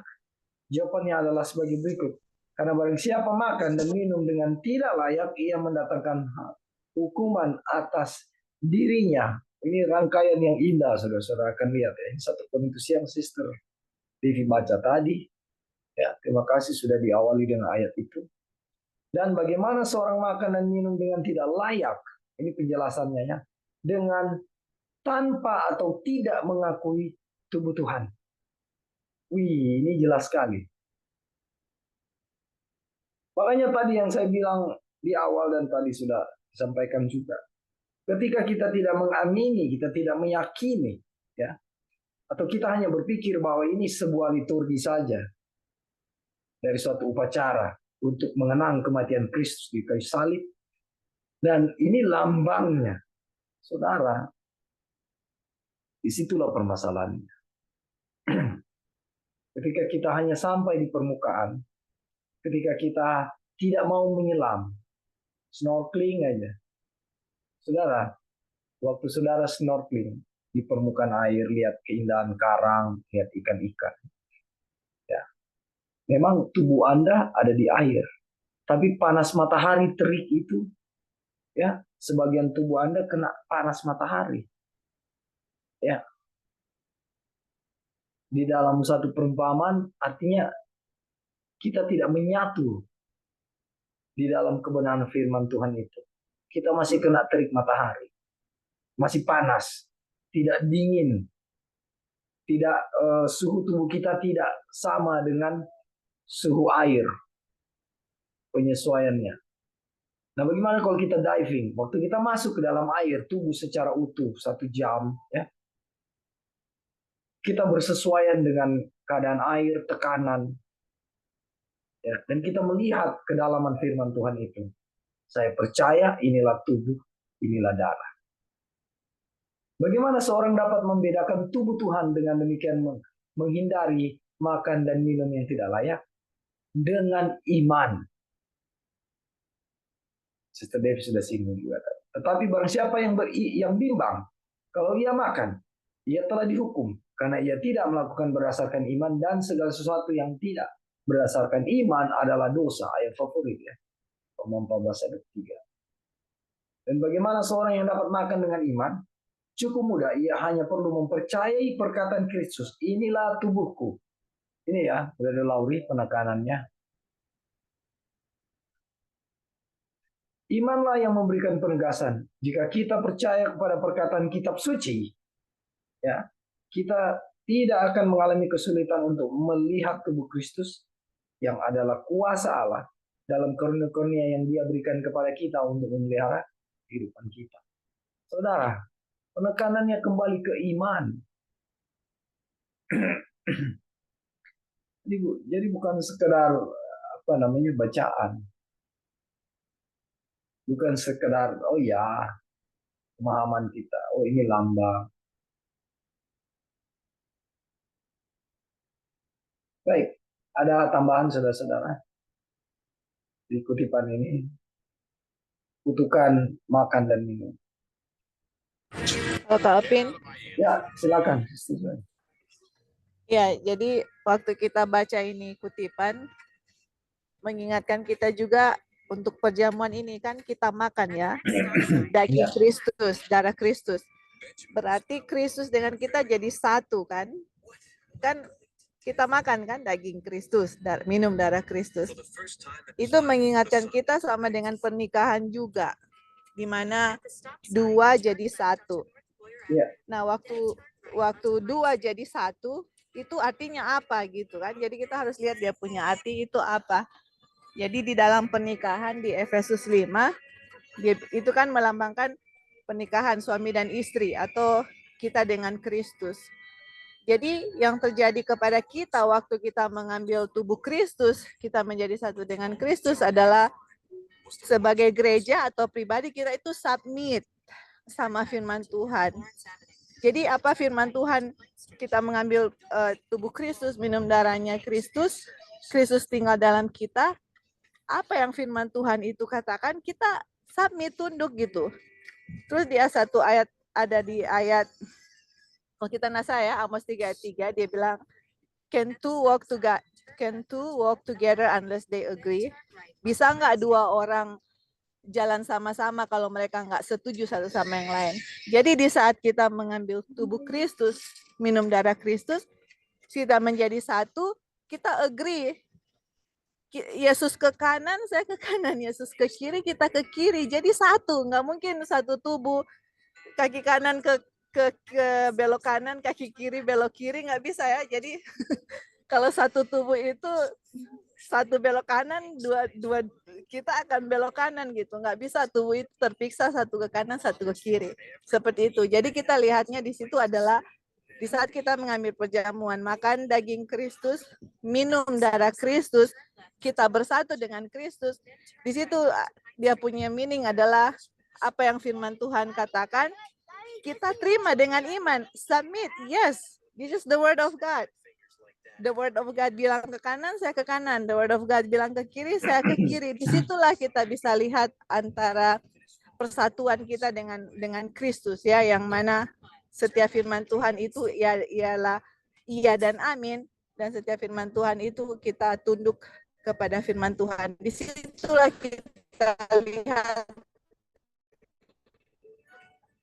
Jawabannya adalah sebagai berikut. Karena barang siapa makan dan minum dengan tidak layak, ia mendatangkan hukuman atas dirinya. Ini rangkaian yang indah, saudara-saudara akan lihat, ya. 1 Korintus yang Sister Devi baca tadi. Ya, terima kasih sudah diawali dengan ayat itu. Dan bagaimana seorang makan dan minum dengan tidak layak? Ini penjelasannya, ya. Dengan tanpa atau tidak mengakui tubuh Tuhan. Wih, ini jelas sekali. Makanya tadi yang saya bilang di awal dan tadi sudah disampaikan juga. Ketika kita tidak mengamini, kita tidak meyakini, ya, atau kita hanya berpikir bahwa ini sebuah liturgi saja dari suatu upacara untuk mengenang kematian Kristus di kayu salib, dan ini lambangnya, saudara, disitulah permasalahannya. Ketika kita hanya sampai di permukaan, ketika kita tidak mau menyelam, snorkeling aja. Saudara, waktu saudara snorkeling di permukaan air, lihat keindahan karang, lihat ikan-ikan. Ya. Memang tubuh Anda ada di air, tapi panas matahari terik itu, ya, sebagian tubuh Anda kena panas matahari. Ya. Di dalam satu perumpamaan, artinya kita tidak menyatu di dalam kebenaran firman Tuhan itu. Kita masih kena terik matahari, masih panas, tidak dingin, tidak suhu tubuh kita tidak sama dengan suhu air, penyesuaiannya. Nah, bagaimana kalau kita diving? Waktu kita masuk ke dalam air, tubuh secara utuh 1 jam, ya, kita bersesuaian dengan keadaan air, tekanan, ya, dan kita melihat kedalaman firman Tuhan itu. Saya percaya inilah tubuh, inilah darah. Bagaimana seorang dapat membedakan tubuh Tuhan dengan demikian menghindari makan dan minum yang tidak layak? Dengan iman. Sister Devi sudah singgung juga. Tetapi barang siapa yang bimbang, kalau ia makan, ia telah dihukum, karena ia tidak melakukan berdasarkan iman, dan segala sesuatu yang tidak berdasarkan iman adalah dosa. Ayat favorit, ya. Roma 14 ayat 3. Dan bagaimana seorang yang dapat makan dengan iman? Cukup mudah, ia hanya perlu mempercayai perkataan Kristus. Inilah tubuhku. Ini, ya, dari Lauri penekanannya. Imanlah yang memberikan penegasan. Jika kita percaya kepada perkataan kitab suci, ya, kita tidak akan mengalami kesulitan untuk melihat tubuh Kristus yang adalah kuasa Allah dalam karunia-karunia yang Dia berikan kepada kita untuk memelihara kehidupan kita. Saudara, penekanannya kembali ke iman. Jadi bukan sekedar bacaan. Bukan sekedar, oh ya, pemahaman kita, oh ini lambang. Baik, ada tambahan saudara-saudara di kutipan ini. Kutukan makan dan minum. Pak Alvin. Ya, silakan. Ya, jadi waktu kita baca ini kutipan, mengingatkan kita juga untuk perjamuan ini kan kita makan, ya, daging Kristus, darah Kristus. Berarti Kristus dengan kita jadi satu, kan? Kan kita makan kan daging Kristus, minum darah Kristus. Itu mengingatkan kita sama dengan pernikahan juga, di mana 2 jadi 1. Nah, waktu 2 jadi 1, itu artinya apa gitu kan. Jadi kita harus lihat dia punya arti itu apa. Jadi di dalam pernikahan di Efesus 5, itu kan melambangkan pernikahan suami dan istri atau kita dengan Kristus. Jadi yang terjadi kepada kita waktu kita mengambil tubuh Kristus, kita menjadi satu dengan Kristus adalah sebagai gereja atau pribadi kita itu submit sama firman Tuhan. Jadi apa firman Tuhan? Kita mengambil tubuh Kristus, minum darahnya Kristus, Kristus tinggal dalam kita. Apa yang firman Tuhan itu katakan, kita submit, tunduk gitu. Terus dia satu ayat, ada di ayat, kalau kita nasa ya, Amos 3:3, dia bilang, can two walk together unless they agree? Bisa nggak dua orang jalan sama-sama kalau mereka nggak setuju satu sama yang lain? Jadi di saat kita mengambil tubuh Kristus, minum darah Kristus, kita menjadi satu, kita agree. Yesus ke kanan, saya ke kanan. Yesus ke kiri, kita ke kiri. Jadi satu, nggak mungkin satu tubuh, kaki kanan ke belok kanan, kaki kiri belok kiri, nggak bisa ya. Jadi kalau satu tubuh itu satu belok kanan, dua kita akan belok kanan gitu. Nggak bisa tubuh itu terpisah satu ke kanan, satu ke kiri. Seperti itu. Jadi kita lihatnya di situ adalah di saat kita mengambil perjamuan, makan daging Kristus, minum darah Kristus, kita bersatu dengan Kristus. Di situ dia punya meaning adalah apa yang firman Tuhan katakan, kita terima dengan iman, submit, yes, this is the word of God. The word of God bilang ke kanan, saya ke kanan. The word of God bilang ke kiri, saya ke kiri. Disitulah kita bisa lihat antara persatuan kita dengan Kristus ya, yang mana setiap firman Tuhan itu ialah iya dan amin, dan setiap firman Tuhan itu kita tunduk kepada firman Tuhan. Disitulah kita lihat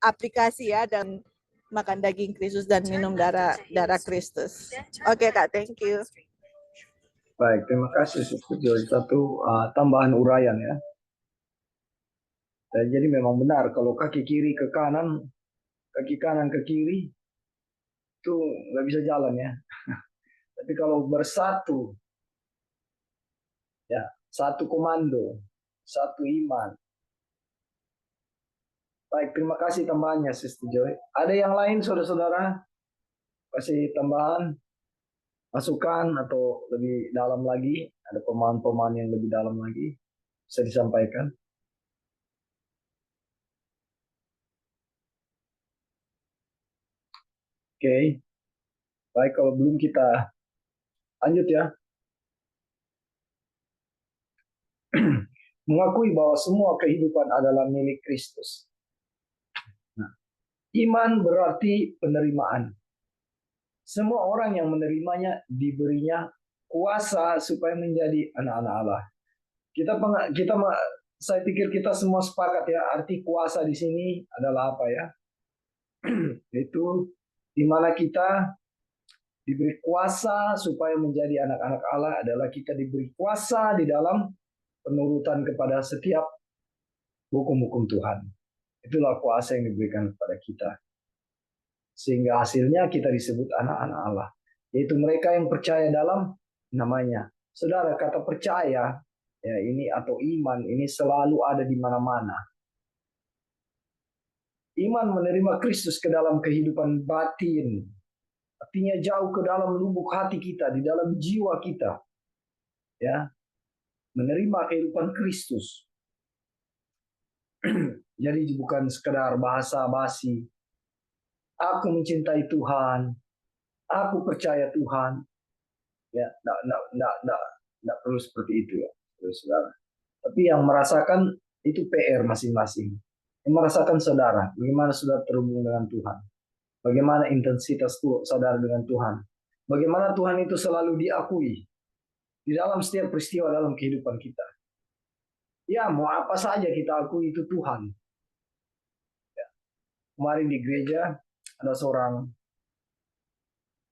aplikasi ya, dan makan daging Kristus dan minum darah Kristus. Oke Kak, thank you. Baik, terima kasih Sister Joy. Satu tambahan uraian ya. Jadi memang benar kalau kaki kiri ke kanan, kaki kanan ke kiri itu nggak bisa jalan ya. Tapi kalau bersatu, ya satu komando, satu iman. Baik, terima kasih tambahannya Sister Joy. Ada yang lain saudara-saudara? Kasih tambahan, masukan atau lebih dalam lagi? Ada pemahaman-pemahaman yang lebih dalam lagi bisa disampaikan? Oke. Baik, kalau belum kita lanjut ya. Mengakui bahwa semua kehidupan adalah milik Kristus. Nah, iman berarti penerimaan. Semua orang yang menerimanya diberinya kuasa supaya menjadi anak-anak Allah. Saya pikir kita semua sepakat ya, arti kuasa di sini adalah apa ya? Itu di mana kita diberi kuasa supaya menjadi anak-anak Allah, adalah kita diberi kuasa di dalam penurutan kepada setiap hukum-hukum Tuhan. Itulah kuasa yang diberikan kepada kita. Sehingga hasilnya kita disebut anak-anak Allah. Yaitu mereka yang percaya dalam namanya. Saudara, kata percaya ya ini atau iman ini selalu ada di mana-mana. Iman menerima Kristus ke dalam kehidupan batin. Artinya jauh ke dalam lubuk hati kita, di dalam jiwa kita. Ya. Menerima kehidupan Kristus. Jadi bukan sekedar bahasa basi. Aku mencintai Tuhan, aku percaya Tuhan. Ya, enggak perlu seperti itu ya, saudara. Tapi yang merasakan itu PR masing-masing. Yang merasakan saudara, bagaimana saudara terhubung dengan Tuhan, bagaimana intensitas saudara dengan Tuhan, bagaimana Tuhan itu selalu diakui di dalam setiap peristiwa dalam kehidupan kita. Ya, mau apa saja kita akui itu Tuhan. Ya. Kemarin di gereja ada seorang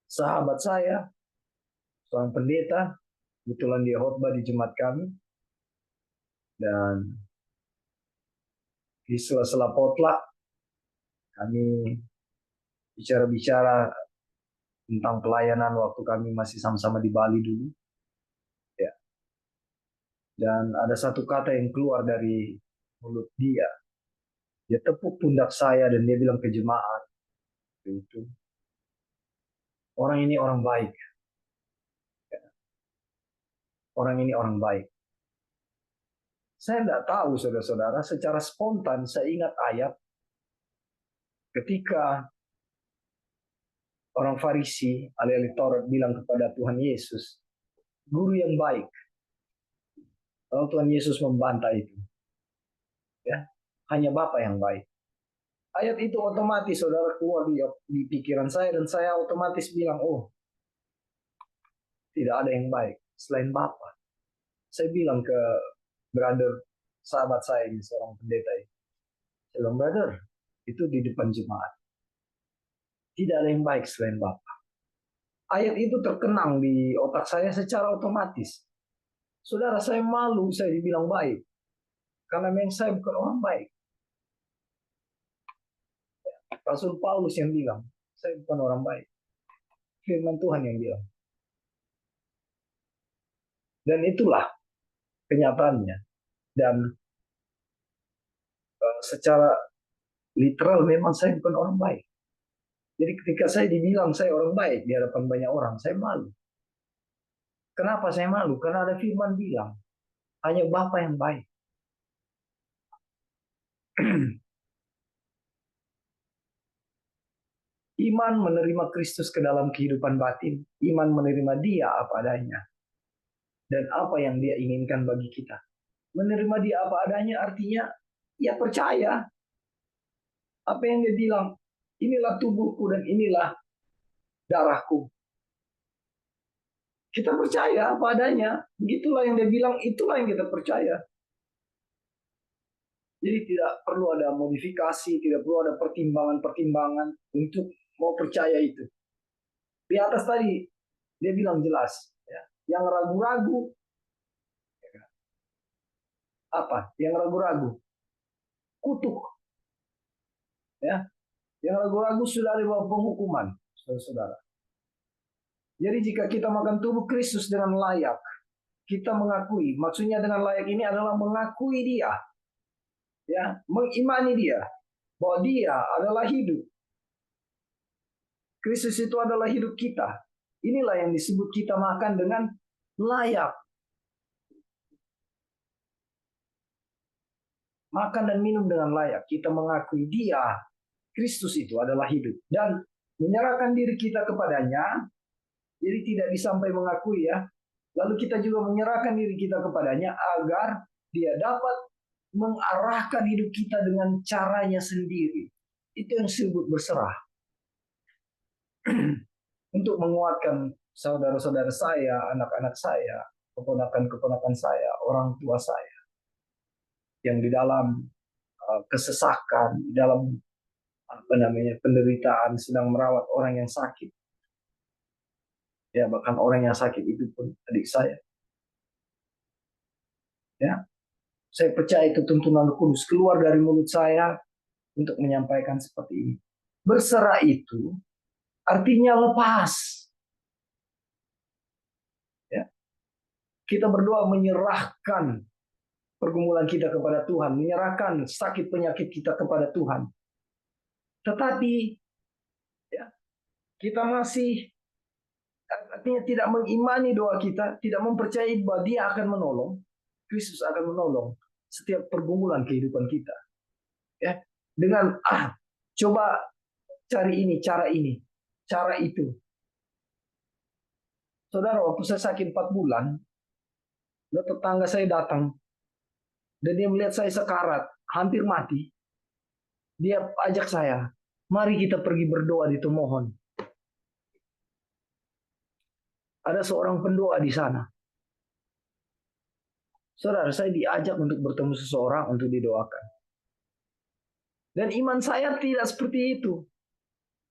sahabat saya, seorang pendeta, kebetulan dia khotbah di jemaat kami, dan di sela-sela potluck kami bicara-bicara tentang pelayanan waktu kami masih sama-sama di Bali dulu. Ya. Dan ada satu kata yang keluar dari mulut dia. Dia tepuk pundak saya dan dia bilang ke jemaat, itu orang ini orang baik. Orang ini orang baik. Saya tidak tahu, saudara-saudara, secara spontan saya ingat ayat ketika orang Farisi, ahli-ahli Taurat bilang kepada Tuhan Yesus, guru yang baik. Lalu Tuhan Yesus membantah itu. Ya, hanya Bapa yang baik. Ayat itu otomatis, saudara, keluar di pikiran saya dan saya otomatis bilang, oh, tidak ada yang baik selain Bapa. Saya bilang ke brother, sahabat saya ini, seorang pendeta ini. Saya bilang, brother, itu di depan jemaat. Tidak ada yang baik selain Bapa. Ayat itu terkenang di otak saya secara otomatis. Saudara, saya malu saya dibilang baik. Karena memang saya bukan orang baik. Rasul Paulus yang bilang, saya bukan orang baik. Firman Tuhan yang bilang. Dan itulah kenyataannya. Dan secara literal memang saya bukan orang baik. Jadi ketika saya dibilang saya orang baik di hadapan banyak orang, saya malu. Kenapa saya malu? Karena ada firman bilang, hanya Bapa yang baik. Iman menerima Kristus ke dalam kehidupan batin. Iman menerima dia apa adanya. Dan apa yang dia inginkan bagi kita. Menerima dia apa adanya artinya, ya percaya. Apa yang dia bilang, inilah tubuhku dan inilah darahku. Kita percaya apa adanya. Begitulah yang dia bilang, itulah yang kita percaya. Jadi tidak perlu ada modifikasi, tidak perlu ada pertimbangan-pertimbangan untuk mau percaya itu. Di atas tadi, dia bilang jelas. Ya. Yang ragu-ragu, apa? Yang ragu-ragu, kutuk. Ya. Yang ragu-ragu sudah ada bawah penghukuman, saudara-saudara. Jadi jika kita makan tubuh Kristus dengan layak, kita mengakui, maksudnya dengan layak ini adalah mengakui dia. Ya, mengimani dia bahwa dia adalah hidup. Kristus itu adalah hidup kita. Inilah yang disebut kita makan dengan layak. Makan dan minum dengan layak. Kita mengakui dia, Kristus itu adalah hidup. Dan menyerahkan diri kita kepadanya. Jadi tidak disampai mengakui ya. Lalu kita juga menyerahkan diri kita kepadanya agar dia dapat mengarahkan hidup kita dengan caranya sendiri. Itu yang disebut berserah. Untuk menguatkan saudara-saudara saya, anak-anak saya, keponakan-keponakan saya, orang tua saya. Yang di dalam kesesakan, di dalam penderitaan, sedang merawat orang yang sakit. Ya, bahkan orang yang sakit itu pun adik saya. Ya, saya percaya itu tuntunan Roh Kudus keluar dari mulut saya untuk menyampaikan seperti ini. Berserah itu artinya lepas. Ya. Kita berdoa menyerahkan pergumulan kita kepada Tuhan, menyerahkan sakit penyakit kita kepada Tuhan. Tetapi ya, kita masih artinya tidak mengimani doa kita, tidak mempercayai bahwa dia akan menolong. Kristus akan menolong setiap pergumulan kehidupan kita. Ya, dengan coba cari ini, cara itu. Saudara, waktu saya sakit 4 bulan, tetangga saya datang dan dia melihat saya sekarat, hampir mati. Dia ajak saya, mari kita pergi berdoa di Tomohon. Ada seorang pendoa di sana. Saudara, saya diajak untuk bertemu seseorang untuk didoakan. Dan iman saya tidak seperti itu.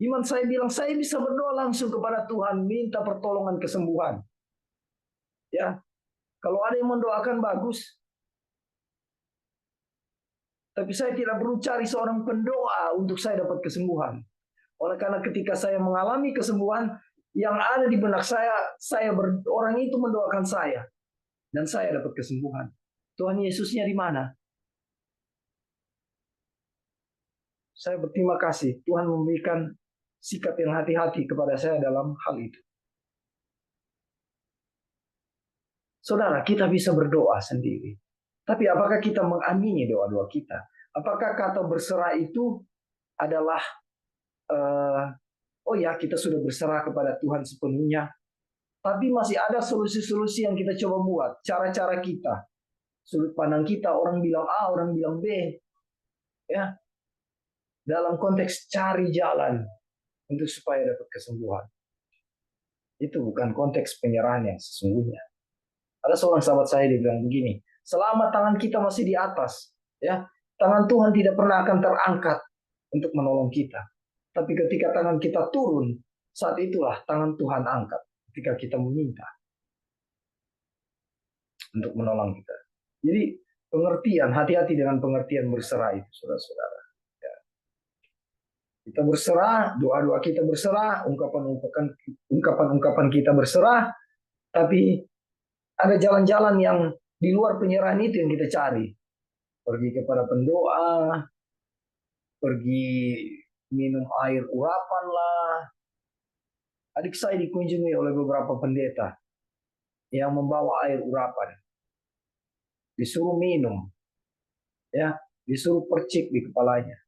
Iman saya bilang, saya bisa berdoa langsung kepada Tuhan, minta pertolongan kesembuhan. Ya, kalau ada yang mendoakan bagus. Tapi saya tidak perlu cari seorang pendoa untuk saya dapat kesembuhan. Oleh karena ketika saya mengalami kesembuhan, Yang ada di benak saya orang itu mendoakan saya dan saya dapat kesembuhan. Tuhan Yesusnya di mana? Saya berterima kasih Tuhan memberikan sikap yang hati-hati kepada saya dalam hal itu. Saudara, kita bisa berdoa sendiri. Tapi apakah kita mengamini doa-doa kita? Apakah kata berserah itu adalah oh ya, kita sudah berserah kepada Tuhan sepenuhnya. Tapi masih ada solusi-solusi yang kita coba buat. Cara-cara kita. Sudut pandang kita, orang bilang A, orang bilang B. Ya, dalam konteks cari jalan untuk supaya dapat kesembuhan. Itu bukan konteks penyerahan yang sesungguhnya. Ada seorang sahabat saya dia bilang begini, selama tangan kita masih di atas, ya, tangan Tuhan tidak pernah akan terangkat untuk menolong kita. Tapi ketika tangan kita turun, saat itulah tangan Tuhan angkat ketika kita meminta untuk menolong kita. Jadi pengertian, hati-hati dengan pengertian berserah itu, saudara-saudara. Kita berserah, doa-doa kita berserah, ungkapan-ungkapan kita berserah, tapi ada jalan-jalan yang di luar penyerahan itu yang kita cari. Pergi kepada pendoa, pergi minum air urapan lah. Adik saya dikunjungi oleh beberapa pendeta yang membawa air urapan. Disuruh minum, ya, disuruh percik di kepalanya.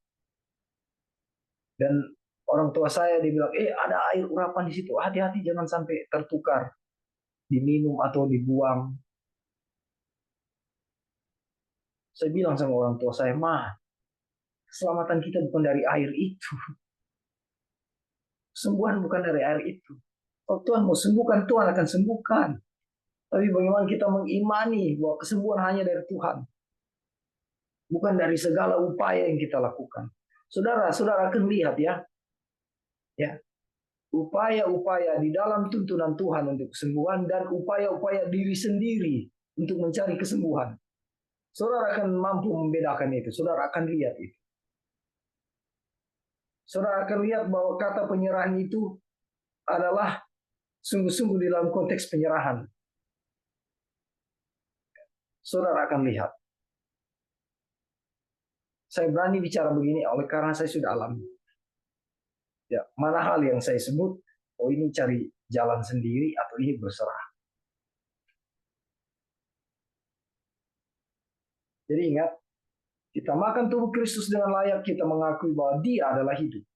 Dan orang tua saya dibilang, ada air urapan di situ, hati-hati jangan sampai tertukar, diminum atau dibuang. Saya bilang sama orang tua saya, keselamatan kita bukan dari air itu. Kesembuhan bukan dari air itu. Kalau Tuhan mau sembuhkan, Tuhan akan sembuhkan. Tapi bagaimana kita mengimani bahwa kesembuhan hanya dari Tuhan. Bukan dari segala upaya yang kita lakukan. Saudara akan lihat ya. Upaya-upaya di dalam tuntunan Tuhan untuk kesembuhan dan upaya-upaya diri sendiri untuk mencari kesembuhan. Saudara akan mampu membedakan itu. Saudara akan lihat itu. Saudara akan lihat bahwa kata penyerahan itu adalah sungguh-sungguh di dalam konteks penyerahan. Saudara akan lihat. Saya berani bicara begini oleh karena saya sudah alami. Ya, mana hal yang saya sebut, ini cari jalan sendiri atau ini berserah. Jadi ingat, kita makan tubuh Kristus dengan layak, kita mengakui bahwa Dia adalah hidup.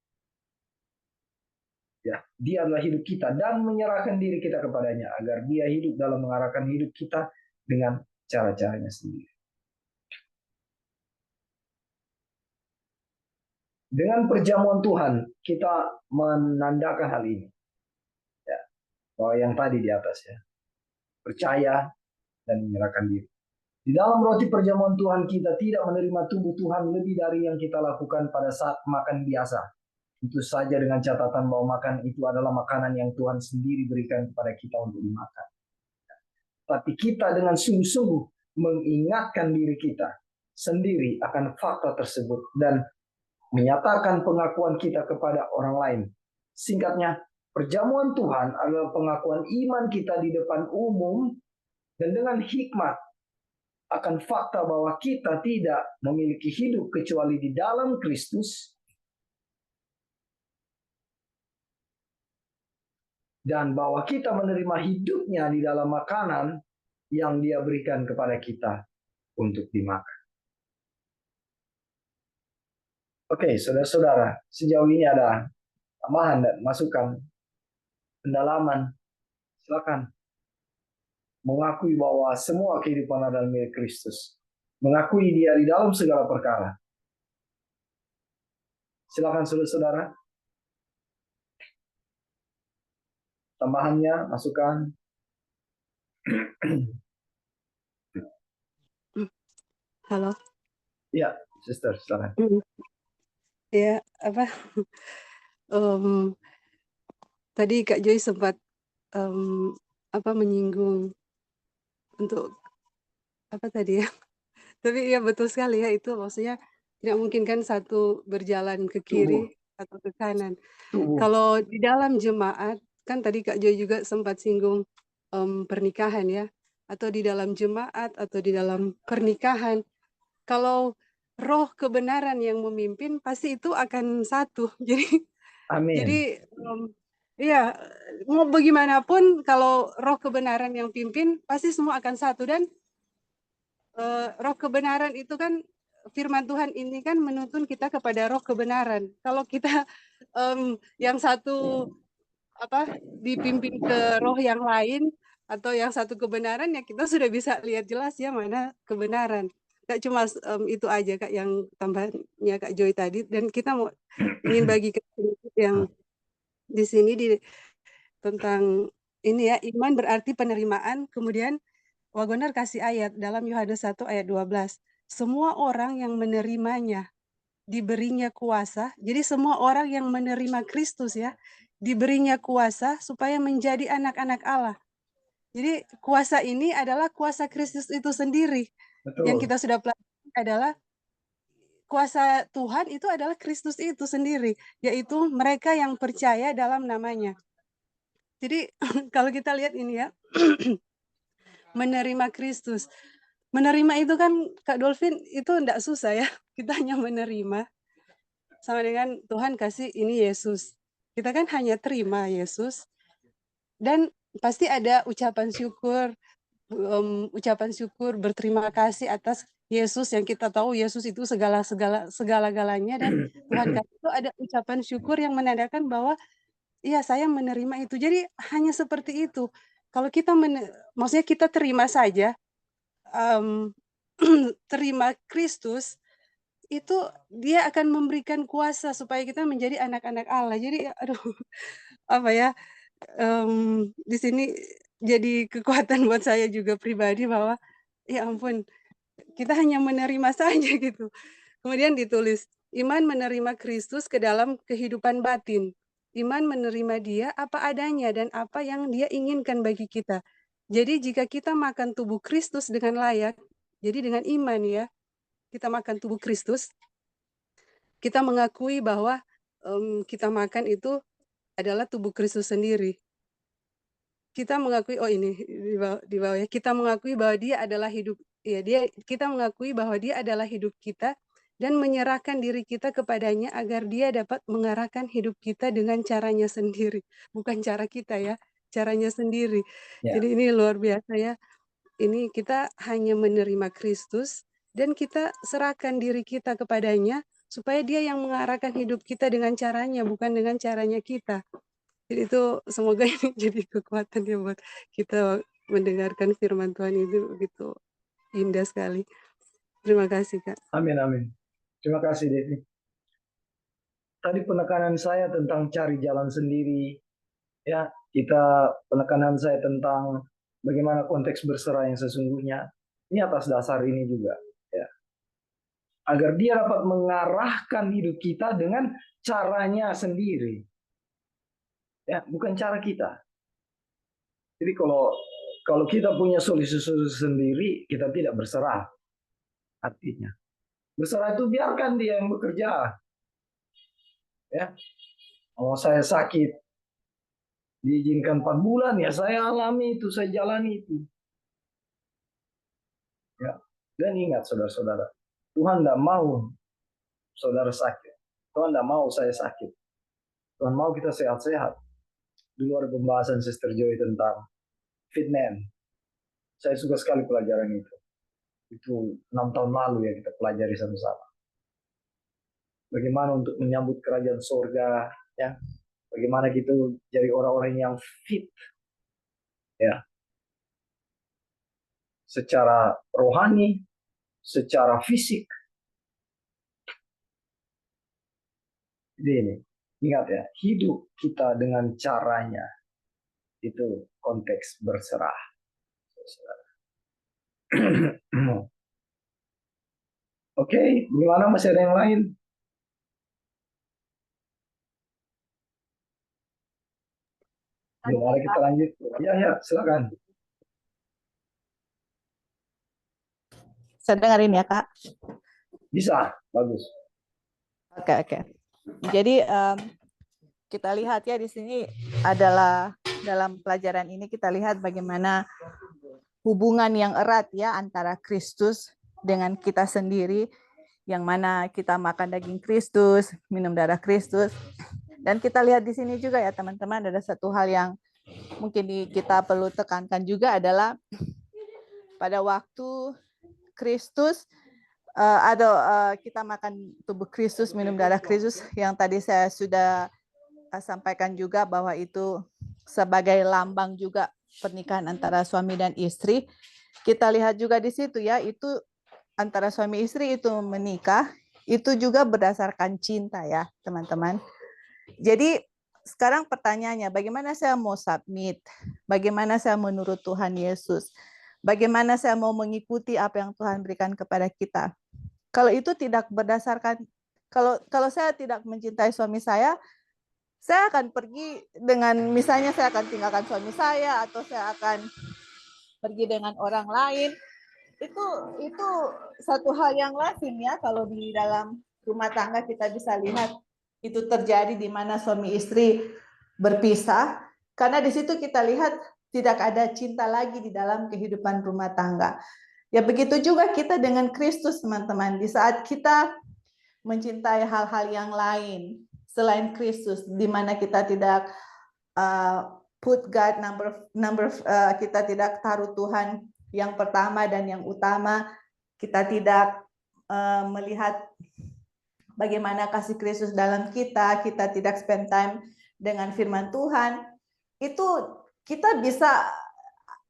Ya, Dia adalah hidup kita dan menyerahkan diri kita kepadanya agar Dia hidup dalam mengarahkan hidup kita dengan cara-caranya sendiri. Dengan perjamuan Tuhan, kita menandakan hal ini. Ya, bahwa yang tadi di atas ya. Percaya dan menyerahkan diri. Di dalam roti perjamuan Tuhan, kita tidak menerima tubuh Tuhan lebih dari yang kita lakukan pada saat makan biasa. Itu saja dengan catatan bahwa makan itu adalah makanan yang Tuhan sendiri berikan kepada kita untuk dimakan. Tapi kita dengan sungguh-sungguh mengingatkan diri kita sendiri akan fakta tersebut dan menyatakan pengakuan kita kepada orang lain. Singkatnya, perjamuan Tuhan adalah pengakuan iman kita di depan umum dan dengan hikmat akan fakta bahwa kita tidak memiliki hidup kecuali di dalam Kristus dan bahwa kita menerima hidupnya di dalam makanan yang Dia berikan kepada kita untuk dimakan. Oke, saudara-saudara, sejauh ini ada tambahan dan masukan, pendalaman. Silakan. Mengakui bahwa semua kehidupan adalah milik Kristus. Mengakui Dia di dalam segala perkara. Silakan saudara-saudara. Tambahannya, masukan. Halo. Iya, sister, silakan. Ya, tadi Kak Joy sempat menyinggung untuk apa tadi ya? Tapi ya betul sekali ya, itu maksudnya tidak mungkin kan satu berjalan ke kiri atau ke kanan. Tubuh. Kalau di dalam jemaat kan tadi Kak Joy juga sempat singgung pernikahan ya, atau di dalam jemaat atau di dalam pernikahan. Kalau roh kebenaran yang memimpin pasti itu akan satu. Amin. Jadi iya, mau bagaimanapun kalau roh kebenaran yang pimpin pasti semua akan satu. Dan roh kebenaran itu kan firman Tuhan ini kan menuntun kita kepada roh kebenaran. Kalau kita yang satu dipimpin ke roh yang lain atau yang satu kebenaran, ya kita sudah bisa lihat jelas ya mana kebenaran. Kak, cuma itu aja Kak yang tambahannya Kak Joy tadi, dan kita mau ingin bagikan sedikit yang di sini tentang ini ya, iman berarti penerimaan. Kemudian Wagoner kasih ayat dalam Yohanes 1 ayat 12. Semua orang yang menerimanya diberinya kuasa. Jadi semua orang yang menerima Kristus ya, diberinya kuasa supaya menjadi anak-anak Allah. Jadi kuasa ini adalah kuasa Kristus itu sendiri. Betul. Yang kita sudah pelajari adalah kuasa Tuhan itu adalah Kristus itu sendiri, yaitu mereka yang percaya dalam namanya. Jadi kalau kita lihat ini ya, menerima Kristus. Menerima itu kan Kak Dolphin itu enggak susah ya. Kita hanya menerima. Sama dengan Tuhan kasih ini Yesus. Kita kan hanya terima Yesus. Dan pasti ada ucapan syukur, berterima kasih atas Yesus yang kita tahu Yesus itu segala-galanya, dan Tuhan kasih itu ada ucapan syukur yang menandakan bahwa iya saya menerima itu. Jadi hanya seperti itu. Kalau kita maksudnya kita terima saja, terima Kristus, itu dia akan memberikan kuasa supaya kita menjadi anak-anak Allah. Jadi aduh apa ya, di sini jadi kekuatan buat saya juga pribadi bahwa ya ampun, kita hanya menerima saja gitu. Kemudian ditulis, iman menerima Kristus ke dalam kehidupan batin. Iman menerima dia apa adanya dan apa yang dia inginkan bagi kita. Jadi jika kita makan tubuh Kristus dengan layak, jadi dengan iman ya, kita makan tubuh Kristus, kita mengakui bahwa kita makan itu adalah tubuh Kristus sendiri. Kita mengakui, oh ini di bawah ya, kita mengakui bahwa dia adalah hidup, ya kita mengakui bahwa dia adalah hidup kita dan menyerahkan diri kita kepadanya agar dia dapat mengarahkan hidup kita dengan caranya sendiri. Bukan cara kita ya, caranya sendiri. Ya. Jadi ini luar biasa ya. Ini kita hanya menerima Kristus dan kita serahkan diri kita kepadanya supaya dia yang mengarahkan hidup kita dengan caranya, bukan dengan caranya kita. Jadi itu semoga ini jadi kekuatan ya buat kita mendengarkan firman Tuhan itu begitu indah sekali. Terima kasih Kak. Amin, amin. Terima kasih Devi. Tadi penekanan saya tentang cari jalan sendiri, ya penekanan saya tentang bagaimana konteks berserah yang sesungguhnya. Ini atas dasar ini juga, ya. Agar dia dapat mengarahkan hidup kita dengan caranya sendiri. Ya, bukan cara kita. Jadi kalau kita punya solusi sendiri, kita tidak berserah. Artinya, berserah itu biarkan dia yang bekerja. Ya, kalau saya sakit, diizinkan 4 bulan, ya saya alami itu, saya jalani itu. Ya. Dan ingat saudara-saudara, Tuhan tidak mau saudara sakit. Tuhan tidak mau saya sakit. Tuhan mau kita sehat-sehat. Dulu ada pembahasan Sister Joy tentang fit man. Saya suka sekali pelajaran itu. Itu 6 tahun lalu ya kita pelajari sama-sama. Bagaimana untuk menyambut kerajaan surga, ya. Bagaimana gitu jadi orang-orang yang fit, ya. Secara rohani, secara fisik. Jadi ini, ingat ya, hidup kita dengan caranya. Itu konteks berserah. Oke, gimana, masih ada yang lain? Mari kita lanjut. Ya, silakan. Saya dengerin ya Kak. Bisa, bagus. Oke. Jadi kita lihat ya di sini adalah dalam pelajaran ini kita lihat bagaimana hubungan yang erat ya antara Kristus dengan kita sendiri, yang mana kita makan daging Kristus, minum darah Kristus. Dan kita lihat di sini juga ya teman-teman, ada satu hal yang mungkin kita perlu tekankan juga adalah pada waktu Kristus kita makan tubuh Kristus, minum darah Kristus, yang tadi saya sudah sampaikan juga bahwa itu sebagai lambang juga pernikahan antara suami dan istri. Kita lihat juga di situ ya, itu antara suami istri itu menikah, itu juga berdasarkan cinta ya teman-teman. Jadi sekarang pertanyaannya, bagaimana saya mau submit? Bagaimana saya menurut Tuhan Yesus? Bagaimana saya mau mengikuti apa yang Tuhan berikan kepada kita? Kalau itu tidak berdasarkan, kalau saya tidak mencintai suami saya akan pergi dengan, misalnya saya akan tinggalkan suami saya, atau saya akan pergi dengan orang lain. Itu satu hal yang lazim ya, kalau di dalam rumah tangga kita bisa lihat itu terjadi di mana suami istri berpisah, karena di situ kita lihat tidak ada cinta lagi di dalam kehidupan rumah tangga. Ya begitu juga kita dengan Kristus teman-teman, di saat kita mencintai hal-hal yang lain selain Kristus, di mana kita tidak put God kita tidak taruh Tuhan yang pertama dan yang utama, kita tidak melihat bagaimana kasih Kristus dalam kita tidak spend time dengan firman Tuhan, itu kita bisa,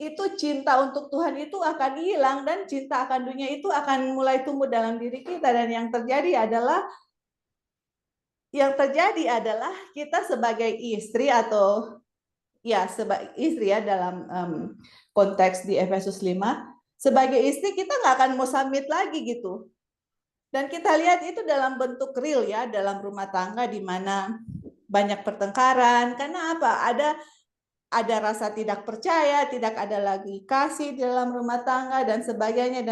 itu cinta untuk Tuhan itu akan hilang, dan cinta akan dunia itu akan mulai tumbuh dalam diri kita, dan yang terjadi adalah kita sebagai istri, atau ya sebagai istri ya dalam konteks di Efesus 5, sebagai istri kita nggak akan mau submit lagi gitu. Dan kita lihat itu dalam bentuk real ya, dalam rumah tangga di mana banyak pertengkaran. Karena apa? Ada rasa tidak percaya, tidak ada lagi kasih di dalam rumah tangga, dan sebagainya,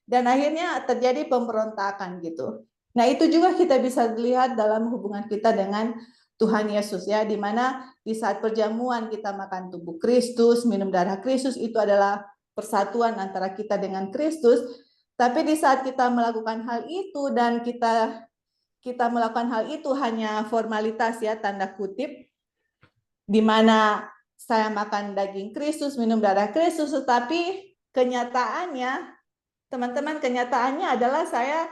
dan akhirnya terjadi pemberontakan gitu. Nah itu juga kita bisa lihat dalam hubungan kita dengan Tuhan Yesus ya, di mana di saat perjamuan kita makan tubuh Kristus, minum darah Kristus, itu adalah persatuan antara kita dengan Kristus. Tapi di saat kita melakukan hal itu, dan kita melakukan hal itu hanya formalitas ya, tanda kutip, di mana saya makan daging Kristus, minum darah Kristus, tetapi kenyataannya, teman-teman, kenyataannya adalah saya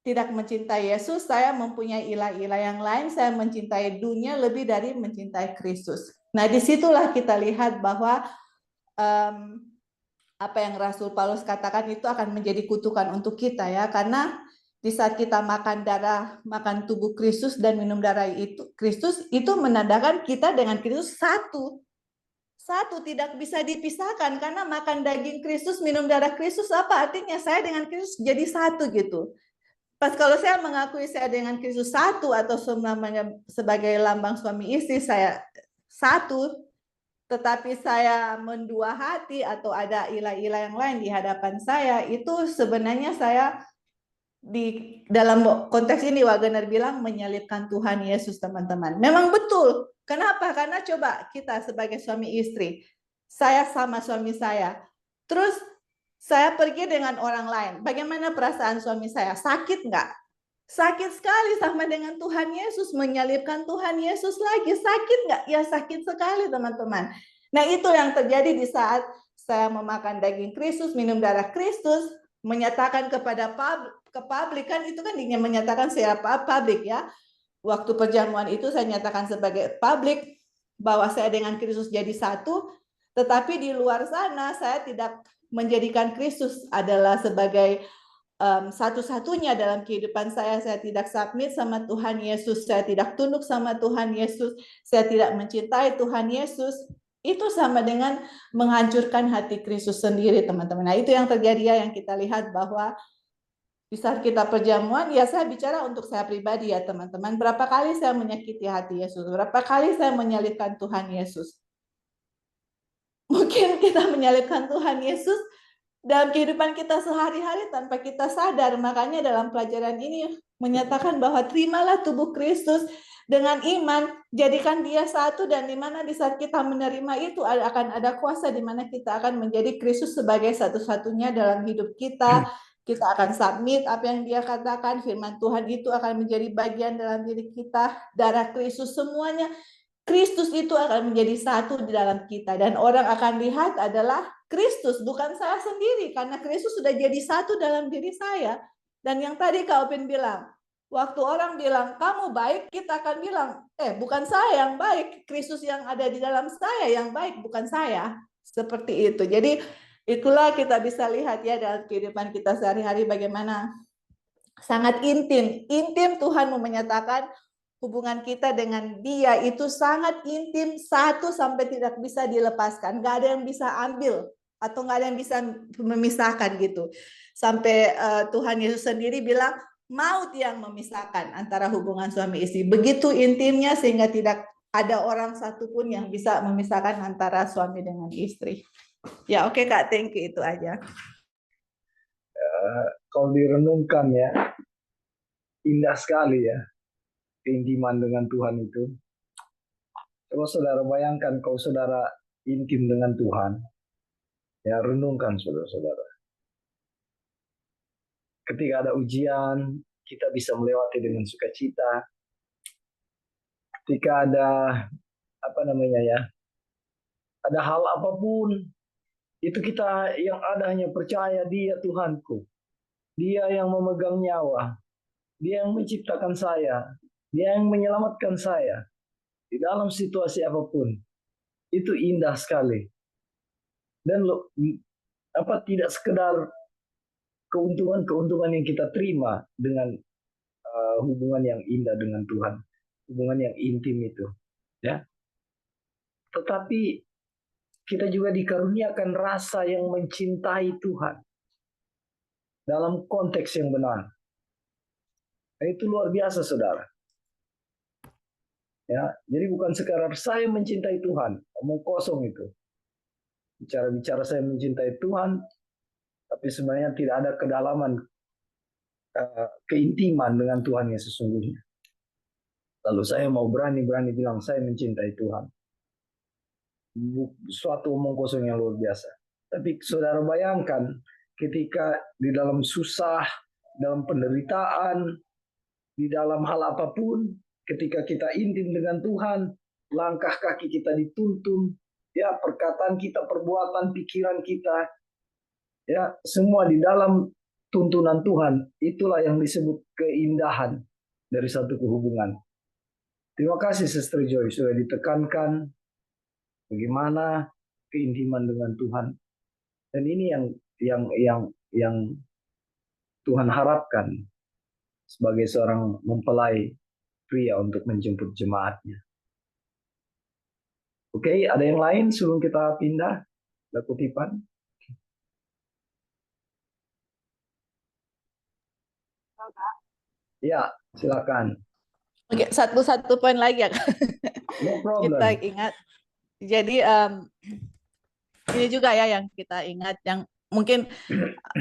tidak mencintai Yesus, saya mempunyai ilah-ilah yang lain, saya mencintai dunia lebih dari mencintai Kristus. Nah, disitulah kita lihat bahwa apa yang Rasul Paulus katakan itu akan menjadi kutukan untuk kita ya, karena di saat kita makan tubuh Kristus dan minum darah itu Kristus, itu menandakan kita dengan Kristus satu, tidak bisa dipisahkan, karena makan daging Kristus, minum darah Kristus, apa artinya? Saya dengan Kristus jadi satu gitu. Pas kalau saya mengakui saya dengan Kristus satu, atau sebagai lambang suami istri saya satu, tetapi saya mendua hati atau ada ilah-ilah yang lain di hadapan saya, itu sebenarnya saya di dalam konteks ini Wagner bilang menyalibkan Tuhan Yesus, teman-teman. Memang betul. Kenapa? Karena coba kita sebagai suami istri, saya sama suami saya, terus saya pergi dengan orang lain. Bagaimana perasaan suami saya? Sakit nggak? Sakit sekali, sama dengan Tuhan Yesus, menyalibkan Tuhan Yesus lagi. Sakit nggak? Ya sakit sekali teman-teman. Nah itu yang terjadi di saat saya memakan daging Kristus, minum darah Kristus, menyatakan kepada publik, kan itu kan menyatakan secara publik ya. Waktu perjamuan itu saya nyatakan sebagai publik bahwa saya dengan Kristus jadi satu, tetapi di luar sana saya tidak menjadikan Kristus adalah sebagai satu-satunya dalam kehidupan saya tidak submit sama Tuhan Yesus, saya tidak tunduk sama Tuhan Yesus, saya tidak mencintai Tuhan Yesus, itu sama dengan menghancurkan hati Kristus sendiri, teman-teman. Nah, itu yang terjadi ya, yang kita lihat bahwa di saat kita perjamuan, ya saya bicara untuk saya pribadi ya, teman-teman. Berapa kali saya menyakiti hati Yesus, berapa kali saya menyalibkan Tuhan Yesus. Mungkin kita menyalibkan Tuhan Yesus dalam kehidupan kita sehari-hari tanpa kita sadar. Makanya dalam pelajaran ini menyatakan bahwa terimalah tubuh Kristus dengan iman, jadikan dia satu, dan di mana di saat kita menerima itu akan ada kuasa di mana kita akan menjadi Kristus sebagai satu-satunya dalam hidup kita. Kita akan submit apa yang dia katakan, firman Tuhan itu akan menjadi bagian dalam diri kita, darah Kristus, semuanya Kristus itu akan menjadi satu di dalam kita, dan orang akan lihat adalah Kristus, bukan saya sendiri, karena Kristus sudah jadi satu dalam diri saya. Dan yang tadi Kak Opin bilang, waktu orang bilang kamu baik, kita akan bilang, bukan saya yang baik, Kristus yang ada di dalam saya yang baik, bukan saya. Seperti itu. Jadi itulah kita bisa lihat ya dalam kehidupan kita sehari-hari bagaimana sangat intim Tuhan mau menyatakan hubungan kita dengan dia itu sangat intim, satu sampai tidak bisa dilepaskan. Nggak ada yang bisa ambil atau nggak ada yang bisa memisahkan gitu. Sampai Tuhan Yesus sendiri bilang, maut yang memisahkan antara hubungan suami istri. Begitu intimnya sehingga tidak ada orang satupun yang bisa memisahkan antara suami dengan istri. Ya oke Kak, thank you, itu aja. Kalau direnungkan ya, indah sekali ya keintiman dengan Tuhan itu. Coba saudara bayangkan kalau saudara intim dengan Tuhan, ya renungkan saudara-saudara. Ketika ada ujian, kita bisa melewati dengan sukacita. Ketika ada ada hal apapun, itu kita yang ada hanya percaya dia Tuhanku. Dia yang memegang nyawa. Dia yang menciptakan saya. Dia yang menyelamatkan saya. Di dalam situasi apapun. Itu indah sekali. Dan tidak sekedar keuntungan-keuntungan yang kita terima dengan hubungan yang indah dengan Tuhan, hubungan yang intim itu, ya. Tetapi kita juga dikaruniakan rasa yang mencintai Tuhan dalam konteks yang benar. Nah, itu luar biasa, saudara. Ya, jadi bukan sekadar saya mencintai Tuhan, omong kosong itu. Bicara-bicara saya mencintai Tuhan, tapi sebenarnya tidak ada kedalaman keintiman dengan Tuhan yang sesungguhnya. Lalu saya mau berani-berani bilang saya mencintai Tuhan. Suatu omong kosong yang luar biasa. Tapi saudara bayangkan ketika di dalam susah, dalam penderitaan, di dalam hal apapun, ketika kita intim dengan Tuhan, langkah kaki kita dituntun, ya perkataan kita, perbuatan, pikiran kita, ya semua di dalam tuntunan Tuhan. Itulah yang disebut keindahan dari satu hubungan. Terima kasih Sister Joy sudah ditekankan bagaimana keintiman dengan Tuhan. Dan ini yang Tuhan harapkan sebagai seorang mempelai pria untuk menjemput jemaatnya. Oke, ada yang lain sebelum kita pindah ke kutipan? Ya, silakan. Oke, satu poin lagi ya. No problem. Kita ingat. Jadi ini juga ya yang kita ingat, yang mungkin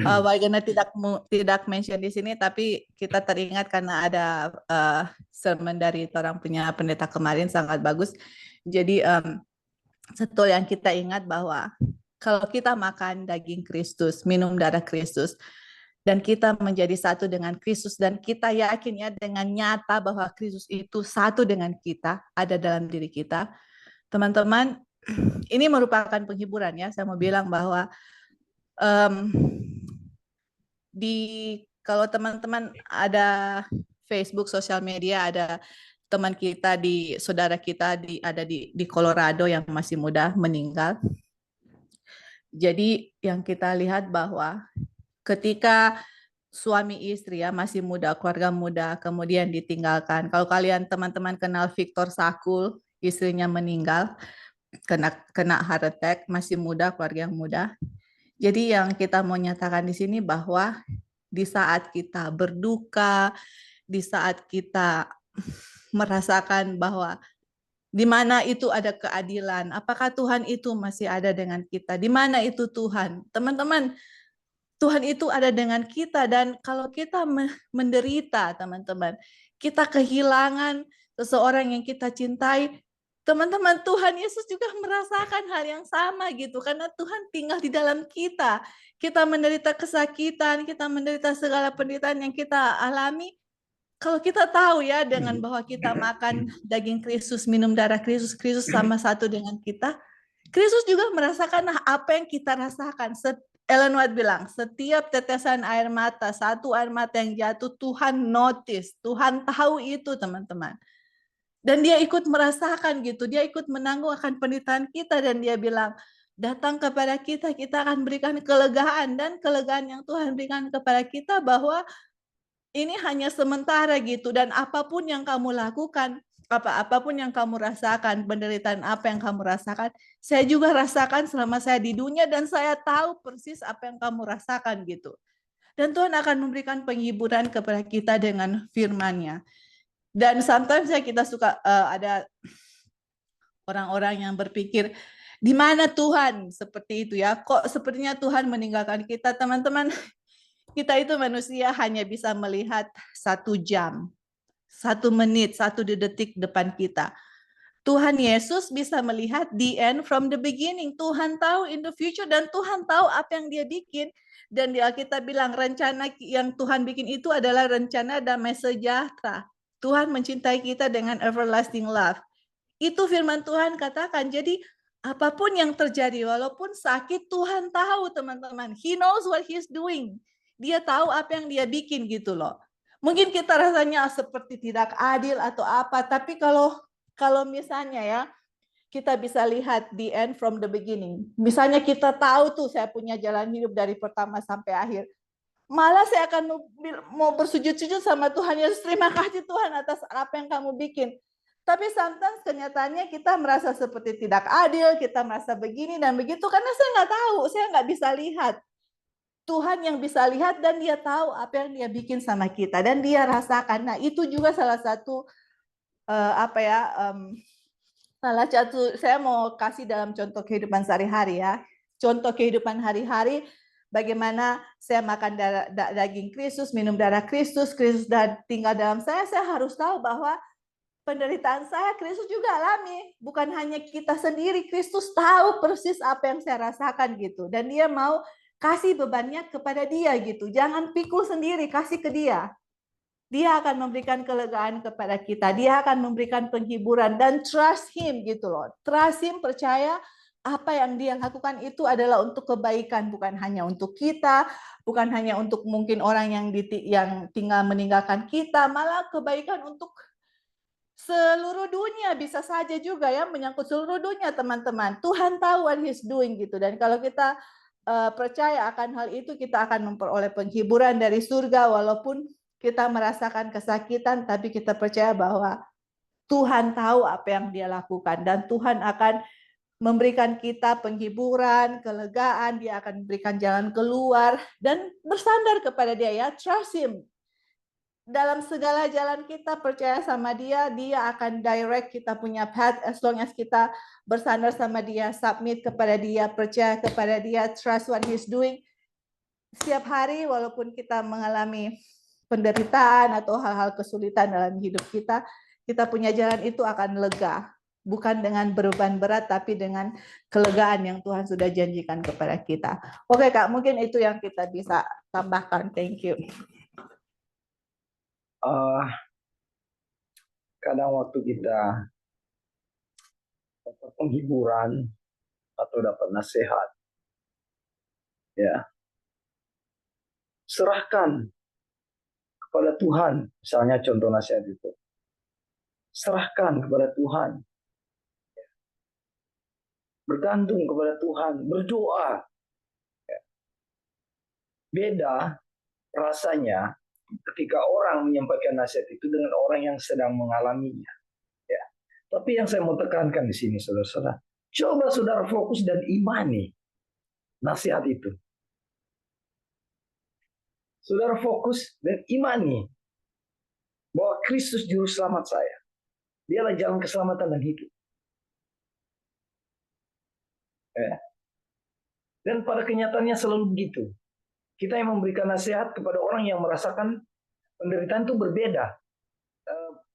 Wagner tidak mention di sini, tapi kita teringat karena ada sermon dari orang punya pendeta kemarin sangat bagus. Jadi satu yang kita ingat bahwa kalau kita makan daging Kristus, minum darah Kristus, dan kita menjadi satu dengan Kristus, dan kita yakin ya dengan nyata bahwa Kristus itu satu dengan kita, ada dalam diri kita. Teman-teman, ini merupakan penghiburan ya. Saya mau bilang bahwa kalau teman-teman ada Facebook, sosial media, ada teman kita saudara kita ada di Colorado yang masih muda meninggal. Jadi yang kita lihat bahwa ketika suami istri ya masih muda, keluarga muda, kemudian ditinggalkan. Kalau kalian teman-teman kenal Victor Sakul, istrinya meninggal, kena heart attack, masih muda, keluarga yang muda. Jadi yang kita mau nyatakan di sini bahwa di saat kita berduka, di saat kita merasakan bahwa di mana itu ada keadilan, apakah Tuhan itu masih ada dengan kita? Di mana itu Tuhan? Teman-teman, Tuhan itu ada dengan kita, dan kalau kita menderita, teman-teman, kita kehilangan seseorang yang kita cintai, teman-teman, Tuhan Yesus juga merasakan hal yang sama gitu, karena Tuhan tinggal di dalam kita. Kita menderita kesakitan, kita menderita segala penderitaan yang kita alami. Kalau kita tahu ya, dengan bahwa kita makan daging Kristus, minum darah Kristus, Kristus sama satu dengan kita, Kristus juga merasakan apa yang kita rasakan. Ellen White bilang, setiap tetesan air mata, satu air mata yang jatuh, Tuhan notice, Tuhan tahu itu, teman-teman. Dan dia ikut merasakan gitu, dia ikut menanggung akan penderitaan kita, dan dia bilang, datang kepada kita, kita akan berikan kelegaan, dan kelegaan yang Tuhan berikan kepada kita bahwa ini hanya sementara gitu, dan apapun yang kamu lakukan, apapun yang kamu rasakan, penderitaan apa yang kamu rasakan, saya juga rasakan selama saya di dunia, dan saya tahu persis apa yang kamu rasakan gitu. Dan Tuhan akan memberikan penghiburan kepada kita dengan firman-Nya. Dan sometimes kita suka ada orang-orang yang berpikir, di mana Tuhan seperti itu ya? Kok sepertinya Tuhan meninggalkan kita, teman-teman? Kita itu manusia hanya bisa melihat 1 jam, 1 menit, 1 detik depan kita. Tuhan Yesus bisa melihat the end from the beginning. Tuhan tahu in the future, dan Tuhan tahu apa yang dia bikin. Dan di Alkitab bilang rencana yang Tuhan bikin itu adalah rencana damai sejahtera. Tuhan mencintai kita dengan everlasting love. Itu firman Tuhan katakan. Jadi apapun yang terjadi, walaupun sakit, Tuhan tahu, teman-teman. He knows what he's doing. Dia tahu apa yang dia bikin gitu loh. Mungkin kita rasanya seperti tidak adil atau apa, tapi kalau misalnya ya, kita bisa lihat the end from the beginning. Misalnya kita tahu tuh saya punya jalan hidup dari pertama sampai akhir. Malah saya akan mau bersujud-sujud sama Tuhan Yesus. Terima kasih Tuhan atas apa yang kamu bikin. Tapi sometimes kenyataannya kita merasa seperti tidak adil, kita merasa begini dan begitu, karena saya nggak tahu, saya nggak bisa lihat. Tuhan yang bisa lihat, dan dia tahu apa yang dia bikin sama kita, dan dia rasakan. Nah, itu juga salah satu salah satu saya mau kasih dalam contoh kehidupan sehari-hari ya. Contoh kehidupan hari-hari, bagaimana saya makan daging Kristus, minum darah Kristus, Kristus tinggal dalam saya harus tahu bahwa penderitaan saya Kristus juga alami. Bukan hanya kita sendiri, Kristus tahu persis apa yang saya rasakan gitu. Dan dia mau kasih bebannya kepada dia gitu. Jangan pikul sendiri, kasih ke dia. Dia akan memberikan kelegaan kepada kita. Dia akan memberikan penghiburan, dan trust him gitu loh. Trust him, percaya apa yang dia lakukan itu adalah untuk kebaikan, bukan hanya untuk kita, bukan hanya untuk mungkin orang yang tinggal meninggalkan kita, malah kebaikan untuk seluruh dunia, bisa saja juga ya, menyangkut seluruh dunia, teman-teman. Tuhan tahu what he's doing gitu. Dan kalau kita percaya akan hal itu, kita akan memperoleh penghiburan dari surga, walaupun kita merasakan kesakitan, tapi kita percaya bahwa Tuhan tahu apa yang dia lakukan, dan Tuhan akan memberikan kita penghiburan, kelegaan, dia akan memberikan jalan keluar, dan bersandar kepada dia ya, trust him. Dalam segala jalan kita percaya sama dia, dia akan direct kita punya path, as long as kita bersandar sama dia, submit kepada dia, percaya kepada dia, trust what he's doing. Setiap hari walaupun kita mengalami penderitaan atau hal-hal kesulitan dalam hidup kita, kita punya jalan itu akan lega. Bukan dengan beban berat, tapi dengan kelegaan yang Tuhan sudah janjikan kepada kita. Oke Kak, mungkin itu yang kita bisa tambahkan. Thank you. Kadang waktu kita dapat penghiburan atau dapat nasihat, ya, serahkan kepada Tuhan. Misalnya contoh nasihat itu, serahkan kepada Tuhan, bergantung kepada Tuhan, berdoa. Beda rasanya ketika orang menyampaikan nasihat itu dengan orang yang sedang mengalaminya. Ya. Tapi yang saya mau tekankan di sini, saudara-saudara, coba saudara fokus dan imani nasihat itu. Saudara fokus dan imani bahwa Kristus juru selamat saya. Dialah jalan keselamatan dan hidup. Ya. Dan pada kenyataannya selalu begitu. Kita yang memberikan nasihat kepada orang yang merasakan penderitaan itu berbeda.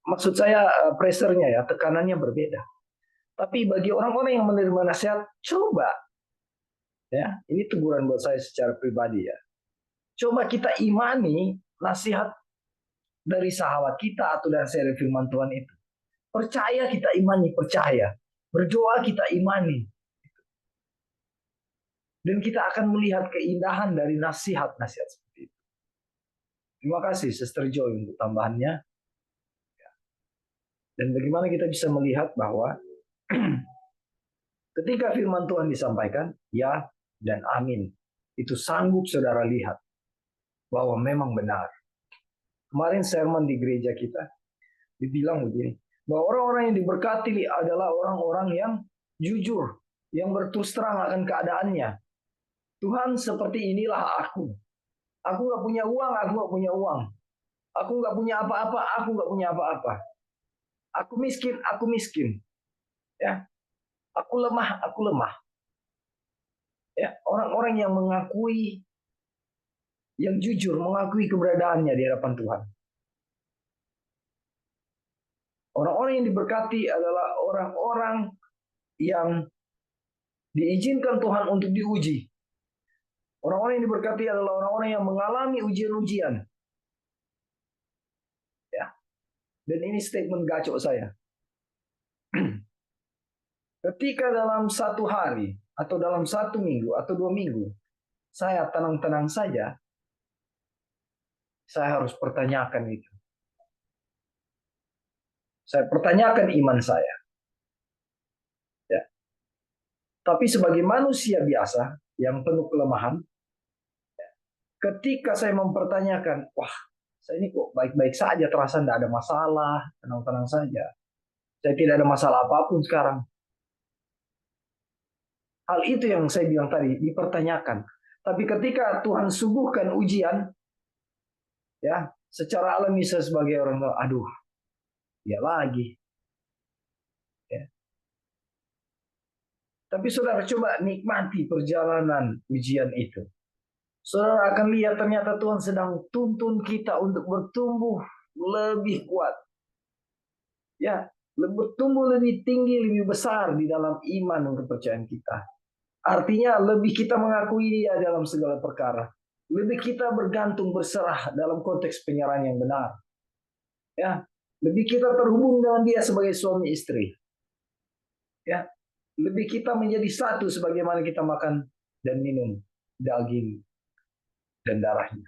Maksud saya pressure-nya ya, tekanannya berbeda. Tapi bagi orang-orang yang menerima nasihat, coba ya, ini teguran buat saya secara pribadi ya. Coba kita imani nasihat dari sahabat kita atau dari firman Tuhan itu. Percaya kita imani, percaya. Berdoa kita imani. Dan kita akan melihat keindahan dari nasihat-nasihat seperti itu. Terima kasih Sister Joy untuk tambahannya. Dan bagaimana kita bisa melihat bahwa ketika firman Tuhan disampaikan, ya dan amin. Itu sanggup saudara lihat bahwa memang benar. Kemarin sermon di gereja kita dibilang begini, bahwa orang-orang yang diberkati adalah orang-orang yang jujur, yang berterus terang akan keadaannya. Tuhan, seperti inilah aku. Aku nggak punya uang, aku nggak punya uang. Aku nggak punya apa-apa, aku nggak punya apa-apa. Aku miskin. Ya, aku lemah. Ya, orang-orang yang mengakui, yang jujur mengakui keberadaannya di hadapan Tuhan. Orang-orang yang diberkati adalah orang-orang yang diizinkan Tuhan untuk diuji. Orang-orang yang diberkati adalah orang-orang yang mengalami ujian-ujian. Ya. Dan ini statement gacok saya. Ketika dalam satu hari, atau dalam 1 minggu, atau 2 minggu, saya tenang-tenang saja, saya harus pertanyakan itu. Saya pertanyakan iman saya. Ya. Tapi sebagai manusia biasa, yang penuh kelemahan, ketika saya mempertanyakan, wah, saya ini kok baik-baik saja, terasa tidak ada masalah, tenang-tenang saja. Saya tidak ada masalah apapun sekarang. Hal itu yang saya bilang tadi, dipertanyakan. Tapi ketika Tuhan suguhkan ujian, ya, secara alami saya sebagai orang tua, aduh, ya lagi. Ya. Tapi saudara coba nikmati perjalanan ujian itu. Saudara akan lihat ternyata Tuhan sedang tuntun kita untuk bertumbuh lebih kuat. Ya, bertumbuh lebih tinggi, lebih besar di dalam iman dan kepercayaan kita. Artinya lebih kita mengakui Dia dalam segala perkara. Lebih kita bergantung berserah dalam konteks penyerahan yang benar. Ya, lebih kita terhubung dengan Dia sebagai suami istri. Ya, lebih kita menjadi satu sebagaimana kita makan dan minum daging dan darahnya.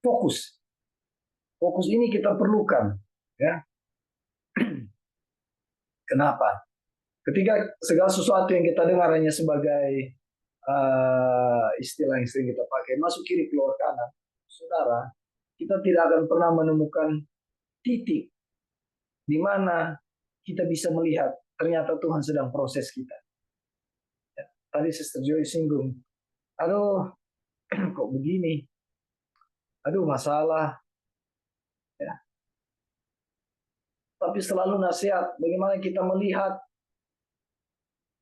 Fokus ini kita perlukan, ya. Kenapa? Ketika segala sesuatu yang kita dengar hanya sebagai istilah yang sering kita pakai, masuk kiri keluar kanan, saudara, kita tidak akan pernah menemukan titik di mana kita bisa melihat ternyata Tuhan sedang proses kita. Ya, tadi Sister Joy singgung, aduh, kok begini? Aduh, masalah. Ya. Tapi selalu nasihat, bagaimana kita melihat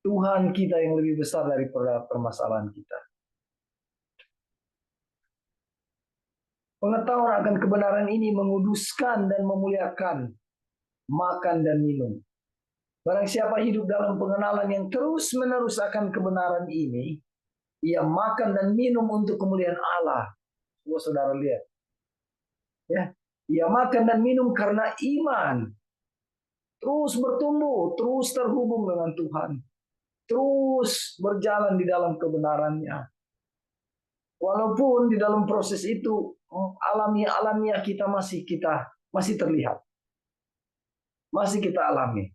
Tuhan kita yang lebih besar daripada permasalahan kita. Pengetahuan akan kebenaran ini menguduskan dan memuliakan makan dan minum. Barang siapa hidup dalam pengenalan yang terus-menerus akan kebenaran ini, ia makan dan minum untuk kemuliaan Allah. Coba saudara lihat. Ya, ia makan dan minum karena iman. Terus bertumbuh, terus terhubung dengan Tuhan. Terus berjalan di dalam kebenarannya. Walaupun di dalam proses itu alamiah kita masih terlihat. Masih kita alami.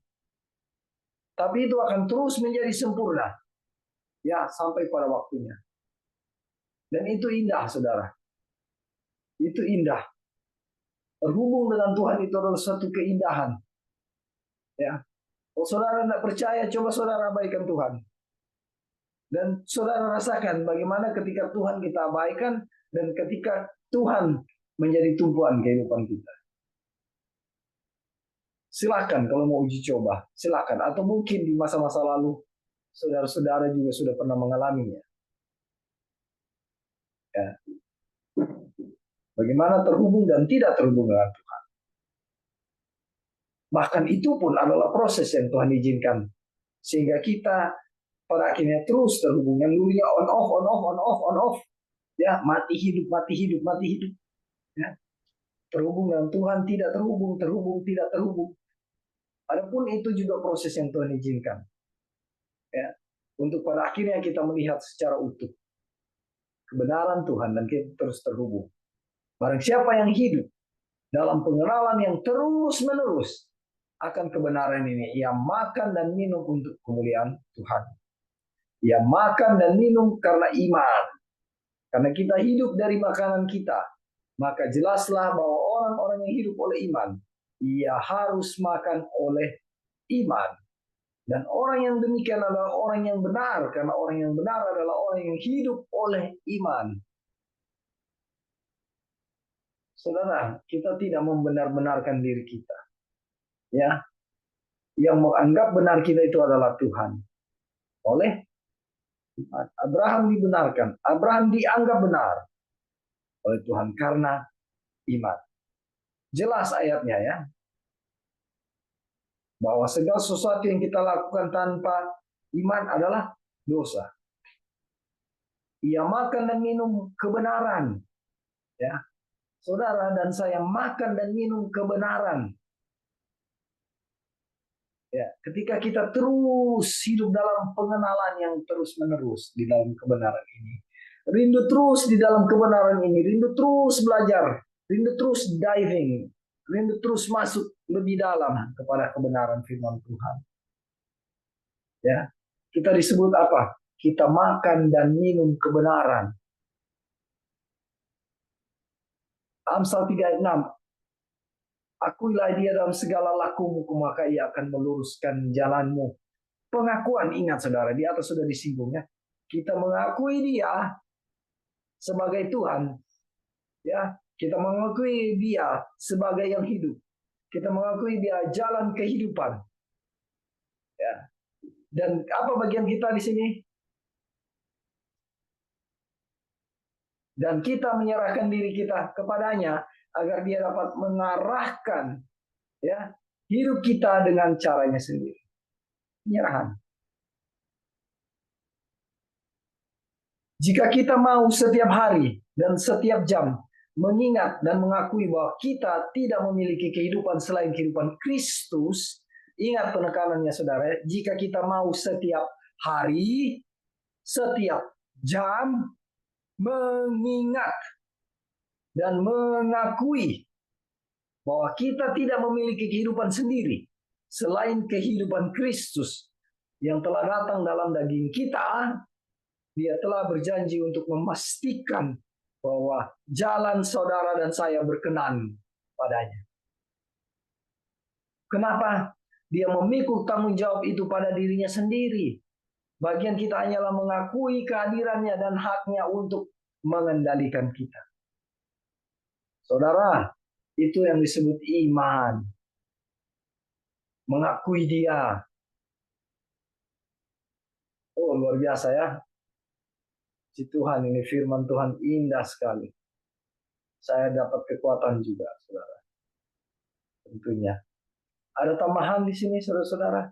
Tapi itu akan terus menjadi sempurna. Ya, sampai pada waktunya. Dan itu indah, saudara. Itu indah. Terhubung dengan Tuhan itu adalah satu keindahan. Ya. Kalau saudara tidak percaya, coba saudara abaikan Tuhan. Dan saudara rasakan bagaimana ketika Tuhan kita abaikan dan ketika Tuhan menjadi tumpuan kehidupan kita. Silakan kalau mau uji coba, silakan. Atau mungkin di masa-masa lalu Saudara-saudara juga sudah pernah mengalaminya. Ya. Bagaimana terhubung dan tidak terhubung dengan Tuhan. Bahkan itu pun adalah proses yang Tuhan izinkan. Sehingga kita pada akhirnya terus terhubung. Yang dulunya on off, on off, on off, on off. Ya, mati hidup, mati hidup, mati hidup. Ya. Terhubung dengan Tuhan, tidak terhubung, terhubung, tidak terhubung. Adapun itu juga proses yang Tuhan izinkan. Ya. Untuk pada akhirnya kita melihat secara utuh kebenaran Tuhan dan kita terus terhubung. Barang siapa yang hidup dalam pengenalan yang terus-menerus akan kebenaran ini, ia makan dan minum untuk kemuliaan Tuhan. Ia makan dan minum karena iman. Karena kita hidup dari makanan kita, maka jelaslah bahwa orang-orang yang hidup oleh iman, ia harus makan oleh iman. Dan orang yang demikian adalah orang yang benar, karena orang yang benar adalah orang yang hidup oleh iman. Saudara, kita tidak membenar-benarkan diri kita. Ya, yang menganggap benar kita itu adalah Tuhan. Oleh iman. Abraham dibenarkan, Abraham dianggap benar oleh Tuhan karena iman. Jelas ayatnya ya, bahwa segala sesuatu yang kita lakukan tanpa iman adalah dosa. Ia makan dan minum kebenaran. Ya, saudara dan saya makan dan minum kebenaran. Ya, ketika kita terus hidup dalam pengenalan yang terus-menerus di dalam kebenaran ini, rindu terus di dalam kebenaran ini, rindu terus belajar, rindu terus diving, rindu terus masuk lebih dalam kepada kebenaran firman Tuhan. Ya, kita disebut apa? Kita makan dan minum kebenaran. Amsal 3:6. Akuilah dia dalam segala lakumu, maka ia akan meluruskan jalanmu. Pengakuan, ingat saudara, di atas sudah disinggung ya. Kita mengakui dia sebagai Tuhan. Ya, kita mengakui dia sebagai yang hidup. Kita mengakui dia jalan kehidupan. Ya. Dan apa bagian kita di sini? Dan kita menyerahkan diri kita kepadanya agar dia dapat mengarahkan ya hidup kita dengan caranya sendiri. Penyerahan. Jika kita mau setiap hari dan setiap jam mengingat dan mengakui bahwa kita tidak memiliki kehidupan selain kehidupan Kristus, ingat penekanannya saudara, jika kita mau setiap hari, setiap jam mengingat dan mengakui bahwa kita tidak memiliki kehidupan sendiri selain kehidupan Kristus yang telah datang dalam daging kita, dia telah berjanji untuk memastikan bahwa jalan saudara dan saya berkenan padanya. Kenapa? Dia memikul tanggung jawab itu pada dirinya sendiri. Bagian kita hanyalah mengakui kehadirannya dan haknya untuk mengendalikan kita. Saudara, itu yang disebut iman. Mengakui dia. Oh, luar biasa ya. Si Tuhan ini, firman Tuhan indah sekali. Saya dapat kekuatan juga, saudara. Tentunya. Ada tambahan di sini, saudara-saudara?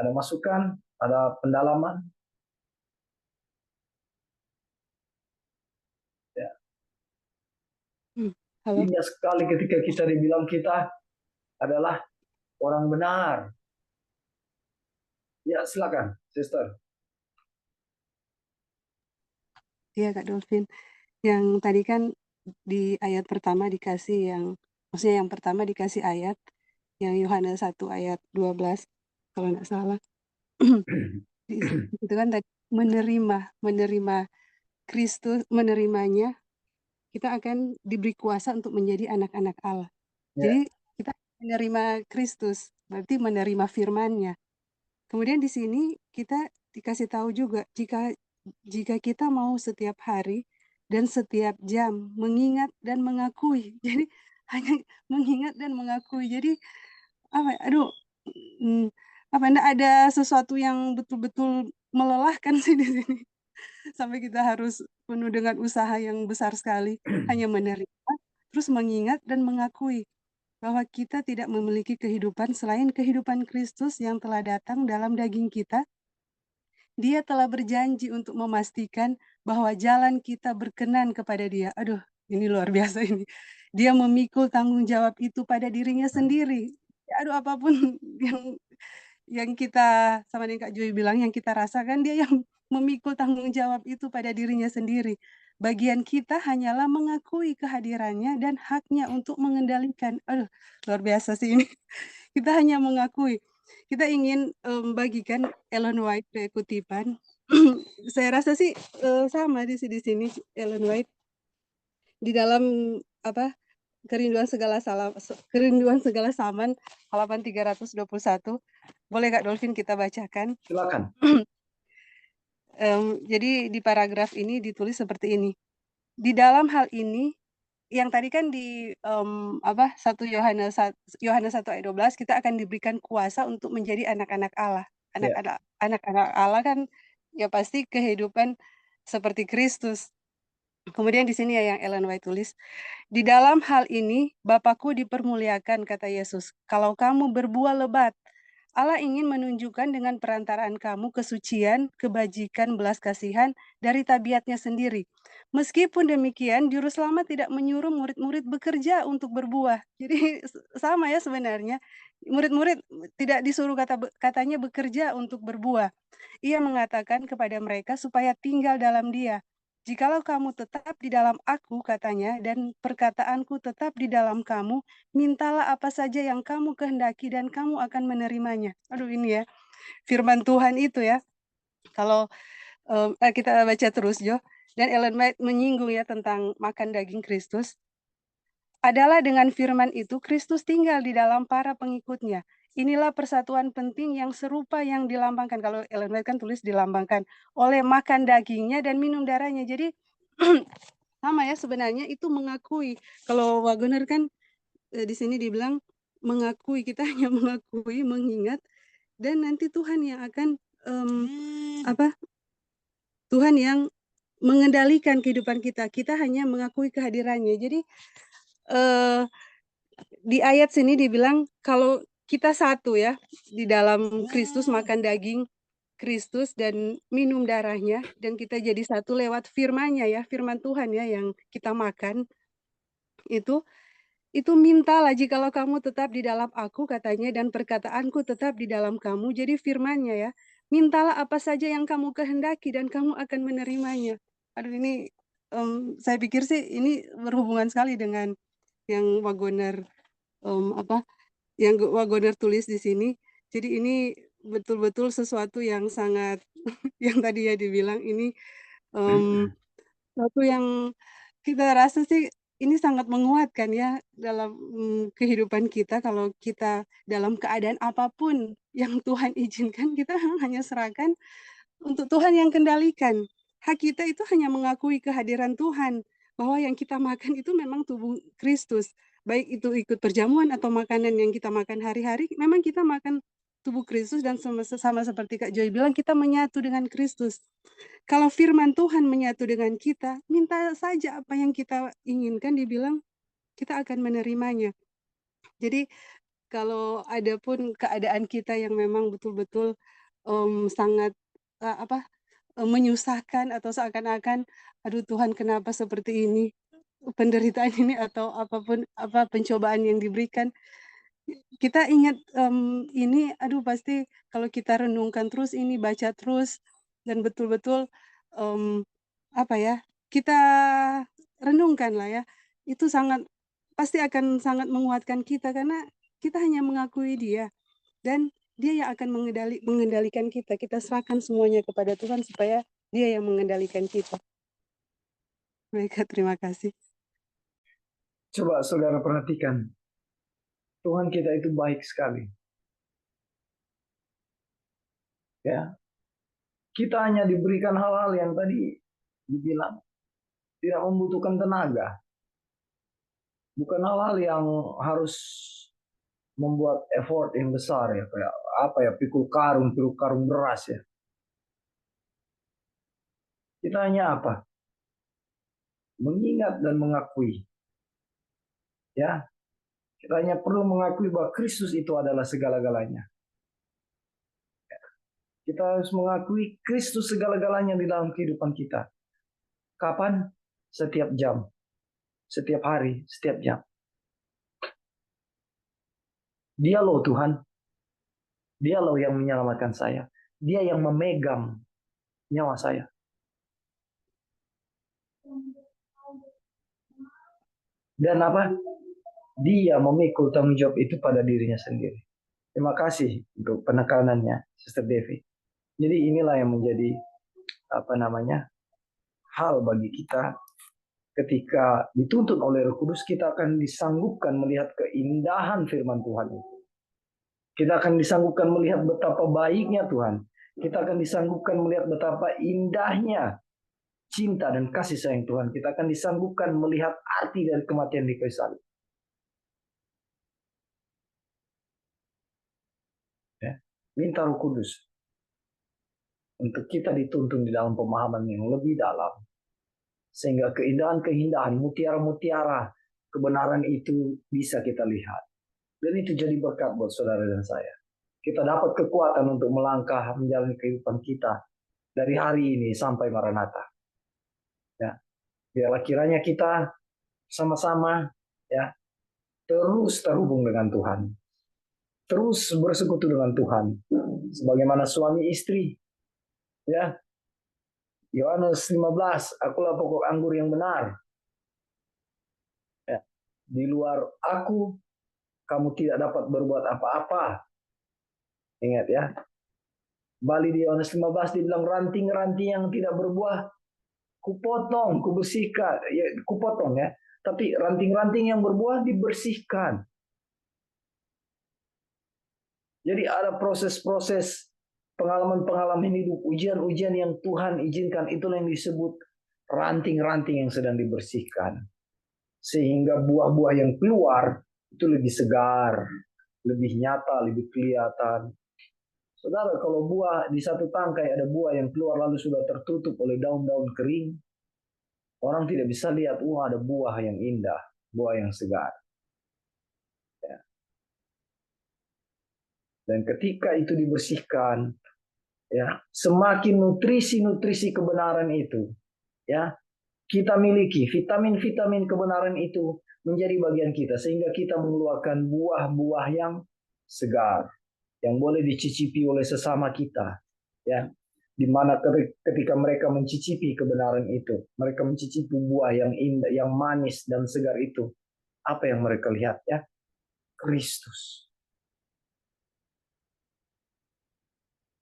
Ada masukan? Ada pendalaman? Ya. Halo. Indah sekali ketika kita dibilang kita adalah orang benar. Ya, silakan, sister. Iya, Kak Dolphin. Yang tadi kan di ayat pertama dikasih maksudnya yang pertama dikasih ayat, yang Yohanes 1 ayat 12, kalau nggak salah. Itu kan tadi menerima Kristus, menerimanya, kita akan diberi kuasa untuk menjadi anak-anak Allah. Ya. Jadi kita menerima Kristus, berarti menerima firman-Nya. Kemudian di sini kita dikasih tahu juga jika kita mau setiap hari dan setiap jam mengingat dan mengakui. Jadi hanya mengingat dan mengakui. Jadi apa enggak ada sesuatu yang betul-betul melelahkan sih di sini. Sampai kita harus penuh dengan usaha yang besar sekali, hanya menerima, terus mengingat dan mengakui bahwa kita tidak memiliki kehidupan selain kehidupan Kristus yang telah datang dalam daging kita. Dia telah berjanji untuk memastikan bahwa jalan kita berkenan kepada Dia. Aduh, ini luar biasa ini. Dia memikul tanggung jawab itu pada dirinya sendiri. Aduh, apapun yang kita sama dengan Kak Joy bilang, yang kita rasakan, dia yang memikul tanggung jawab itu pada dirinya sendiri. Bagian kita hanyalah mengakui kehadirannya dan haknya untuk mengendalikan. Aduh, luar biasa sih ini. Kita hanya mengakui. Kita ingin bagikan Ellen White dari kutipan. Saya rasa sih sama di sini Ellen White di dalam apa kerinduan segala zaman halaman 321. Boleh Kak Dolphin kita bacakan? Silakan. Jadi di paragraf ini ditulis seperti ini. Di dalam hal ini yang tadi kan di 1 Yohanes 1 ayat 12 kita akan diberikan kuasa untuk menjadi anak-anak Allah. Ya. Anak-anak Allah kan ya pasti kehidupan seperti Kristus. Kemudian di sini ya yang Ellen White tulis, di dalam hal ini Bapakku dipermuliakan, kata Yesus. Kalau kamu berbuah lebat, Allah ingin menunjukkan dengan perantaraan kamu kesucian, kebajikan, belas kasihan dari tabiatnya sendiri. Meskipun demikian, Juru Selamat tidak menyuruh murid-murid bekerja untuk berbuah. Jadi sama ya sebenarnya. Murid-murid tidak disuruh katanya bekerja untuk berbuah. Ia mengatakan kepada mereka supaya tinggal dalam Dia. Jikalau kamu tetap di dalam aku, katanya, dan perkataanku tetap di dalam kamu, mintalah apa saja yang kamu kehendaki dan kamu akan menerimanya. Aduh ini ya, firman Tuhan itu ya. Kalau kita baca terus Jo, dan Ellen White menyinggung ya tentang makan daging Kristus. Adalah dengan firman itu Kristus tinggal di dalam para pengikutnya. Inilah persatuan penting yang serupa yang dilambangkan. Kalau Ellen White kan tulis dilambangkan oleh makan dagingnya dan minum darahnya. Jadi sama ya sebenarnya itu mengakui. Kalau Wagoner kan di sini dibilang mengakui, kita hanya mengakui, mengingat, dan nanti Tuhan yang akan Tuhan yang mengendalikan kehidupan kita. Kita hanya mengakui kehadirannya. Jadi di ayat sini dibilang kalau kita satu ya di dalam Kristus, makan daging Kristus dan minum darahnya, dan kita jadi satu lewat firman-Nya ya, firman Tuhan ya yang kita makan itu mintalah jikalau kamu tetap di dalam aku, katanya, dan perkataanku tetap di dalam kamu. Jadi firman-Nya ya, mintalah apa saja yang kamu kehendaki dan kamu akan menerimanya. Aduh ini saya pikir sih ini berhubungan sekali dengan yang Wagoner yang Wagoner tulis di sini. Jadi ini betul-betul sesuatu yang sangat yang tadi ya dibilang ini sesuatu yang kita rasa sih ini sangat menguatkan ya dalam kehidupan kita. Kalau kita dalam keadaan apapun yang Tuhan izinkan, kita hanya serahkan untuk Tuhan yang kendalikan. Hak kita itu hanya mengakui kehadiran Tuhan, bahwa yang kita makan itu memang tubuh Kristus. Baik itu ikut perjamuan atau makanan yang kita makan hari-hari, memang kita makan tubuh Kristus, dan sama seperti Kak Joy bilang, kita menyatu dengan Kristus. Kalau firman Tuhan menyatu dengan kita, minta saja apa yang kita inginkan, dibilang kita akan menerimanya. Jadi kalau ada pun keadaan kita yang memang betul-betul sangat menyusahkan atau seakan-akan, aduh Tuhan kenapa seperti ini, penderitaan ini atau apapun pencobaan yang diberikan, kita ingat ini, aduh pasti kalau kita renungkan terus ini, baca terus, dan betul-betul kita renungkan lah ya, itu pasti akan sangat menguatkan kita, karena kita hanya mengakui Dia, dan Dia yang akan mengendalikan kita. Kita serahkan semuanya kepada Tuhan supaya Dia yang mengendalikan kita. Baik, terima kasih. Coba saudara perhatikan, Tuhan kita itu baik sekali. Ya, kita hanya diberikan hal-hal yang tadi dibilang tidak membutuhkan tenaga, bukan hal-hal yang harus membuat effort yang besar ya, kayak apa ya, pikul karung beras ya. Kita hanya apa? Mengingat dan mengakui. Ya, kita hanya perlu mengakui bahwa Kristus itu adalah segala-galanya. Kita harus mengakui Kristus segala-galanya di dalam kehidupan kita. Kapan? Setiap jam. Setiap hari, setiap jam. Dia loh Tuhan. Dia loh yang menyelamatkan saya. Dia yang memegang nyawa saya. Dan apa? Dia memikul tanggung jawab itu pada dirinya sendiri. Terima kasih untuk penekanannya, Sister Devi. Jadi inilah yang menjadi hal bagi kita ketika dituntun oleh Roh Kudus, kita akan disanggupkan melihat keindahan firman Tuhan itu. Kita akan disanggupkan melihat betapa baiknya Tuhan. Kita akan disanggupkan melihat betapa indahnya cinta dan kasih sayang Tuhan. Kita akan disanggupkan melihat arti dari kematian di kayu salib. Ya. Minta Roh Kudus untuk kita dituntun di dalam pemahaman yang lebih dalam. Sehingga keindahan-keindahan, mutiara-mutiara kebenaran itu bisa kita lihat. Dan itu jadi berkat buat saudara dan saya. Kita dapat kekuatan untuk melangkah menjalani kehidupan kita dari hari ini sampai Maranatha. Ya, biarlah kiranya kita sama-sama ya terus terhubung dengan Tuhan, terus bersekutu dengan Tuhan, sebagaimana suami istri. Ya, Yohanes 15, akulah pokok anggur yang benar. Ya, di luar aku, kamu tidak dapat berbuat apa-apa. Ingat ya. Balik di Yohanes 15 dibilang ranting-ranting yang tidak berbuah kupotong, kubersihkan, ya kupotong ya. Tapi ranting-ranting yang berbuah dibersihkan. Jadi ada proses-proses pengalaman-pengalaman hidup, ujian-ujian yang Tuhan izinkan, itulah yang disebut ranting-ranting yang sedang dibersihkan. Sehingga buah-buah yang keluar itu lebih segar, lebih nyata, lebih kelihatan. Saudara, kalau buah di satu tangkai ada buah yang keluar lalu sudah tertutup oleh daun-daun kering, orang tidak bisa lihat, ada buah yang indah, buah yang segar. Ya. Dan ketika itu dibersihkan, ya, semakin nutrisi-nutrisi kebenaran itu, ya, kita miliki vitamin-vitamin kebenaran itu menjadi bagian kita sehingga kita mengeluarkan buah-buah yang segar, yang boleh dicicipi oleh sesama kita, ya. Di mana ketika mereka mencicipi kebenaran itu, mereka mencicipi buah yang indah, yang manis dan segar itu, apa yang mereka lihat ya? Kristus.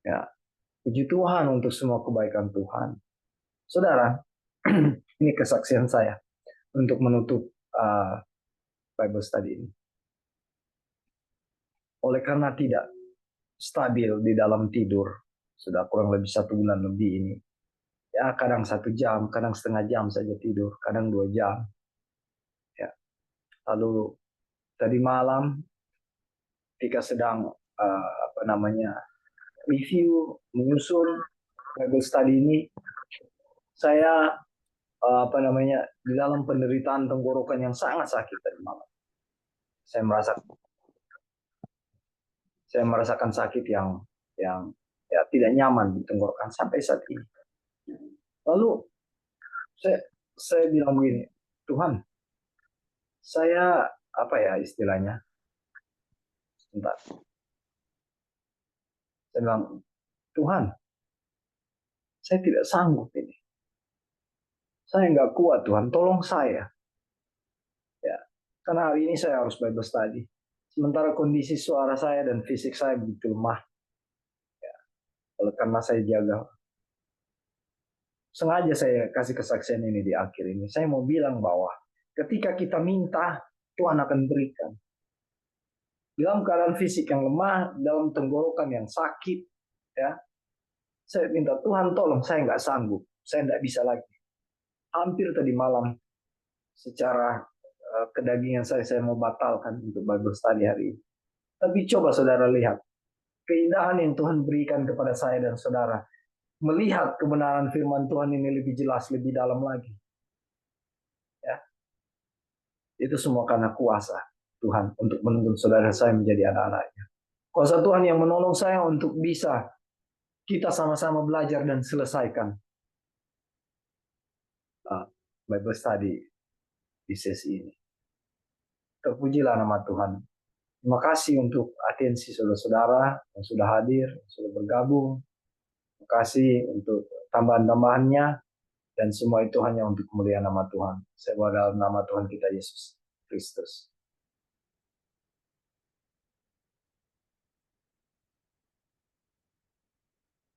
Ya, puji Tuhan untuk semua kebaikan Tuhan. Saudara, ini kesaksian saya untuk menutup Bible study ini. Oleh karena tidak stabil di dalam tidur, sudah kurang lebih 1 bulan lebih ini. Ya, kadang 1 jam, kadang setengah jam saja tidur, kadang 2 jam. Ya. Lalu tadi malam ketika sedang review, menyusun Bible study ini, saya di dalam penderitaan tenggorokan yang sangat sakit tadi malam. Saya merasakan sakit yang ya tidak nyaman di tenggorokan sampai saat ini. Lalu saya bilang begini, Tuhan, saya istilahnya, sebentar. Saya bilang, Tuhan, saya tidak sanggup ini. Saya nggak kuat, Tuhan, tolong saya. Ya, karena hari ini saya harus Bible study. Sementara kondisi suara saya dan fisik saya begitu lemah. Ya, oleh karena saya jaga. Sengaja saya kasih kesaksian ini di akhir ini. Saya mau bilang bahwa ketika kita minta, Tuhan akan berikan. Dalam keadaan fisik yang lemah, dalam tenggorokan yang sakit, ya, saya minta Tuhan tolong, saya nggak sanggup, saya nggak bisa lagi. Hampir tadi malam, secara kedagingan saya mau batalkan untuk Bible study hari ini. Tapi coba saudara lihat, keindahan yang Tuhan berikan kepada saya dan saudara. Melihat kebenaran firman Tuhan ini lebih jelas, lebih dalam lagi. Ya, itu semua karena kuasa Tuhan untuk menuntun saudara saya menjadi anak-anaknya. Kuasa Tuhan yang menolong saya untuk bisa kita sama-sama belajar dan selesaikan Bible study di sesi ini. Terpujilah nama Tuhan. Terima kasih untuk atensi saudara-saudara yang sudah hadir, yang sudah bergabung. Terima kasih untuk tambahan-tambahannya. Dan semua itu hanya untuk kemuliaan nama Tuhan. Saya berdoa dalam nama Tuhan kita Yesus Kristus.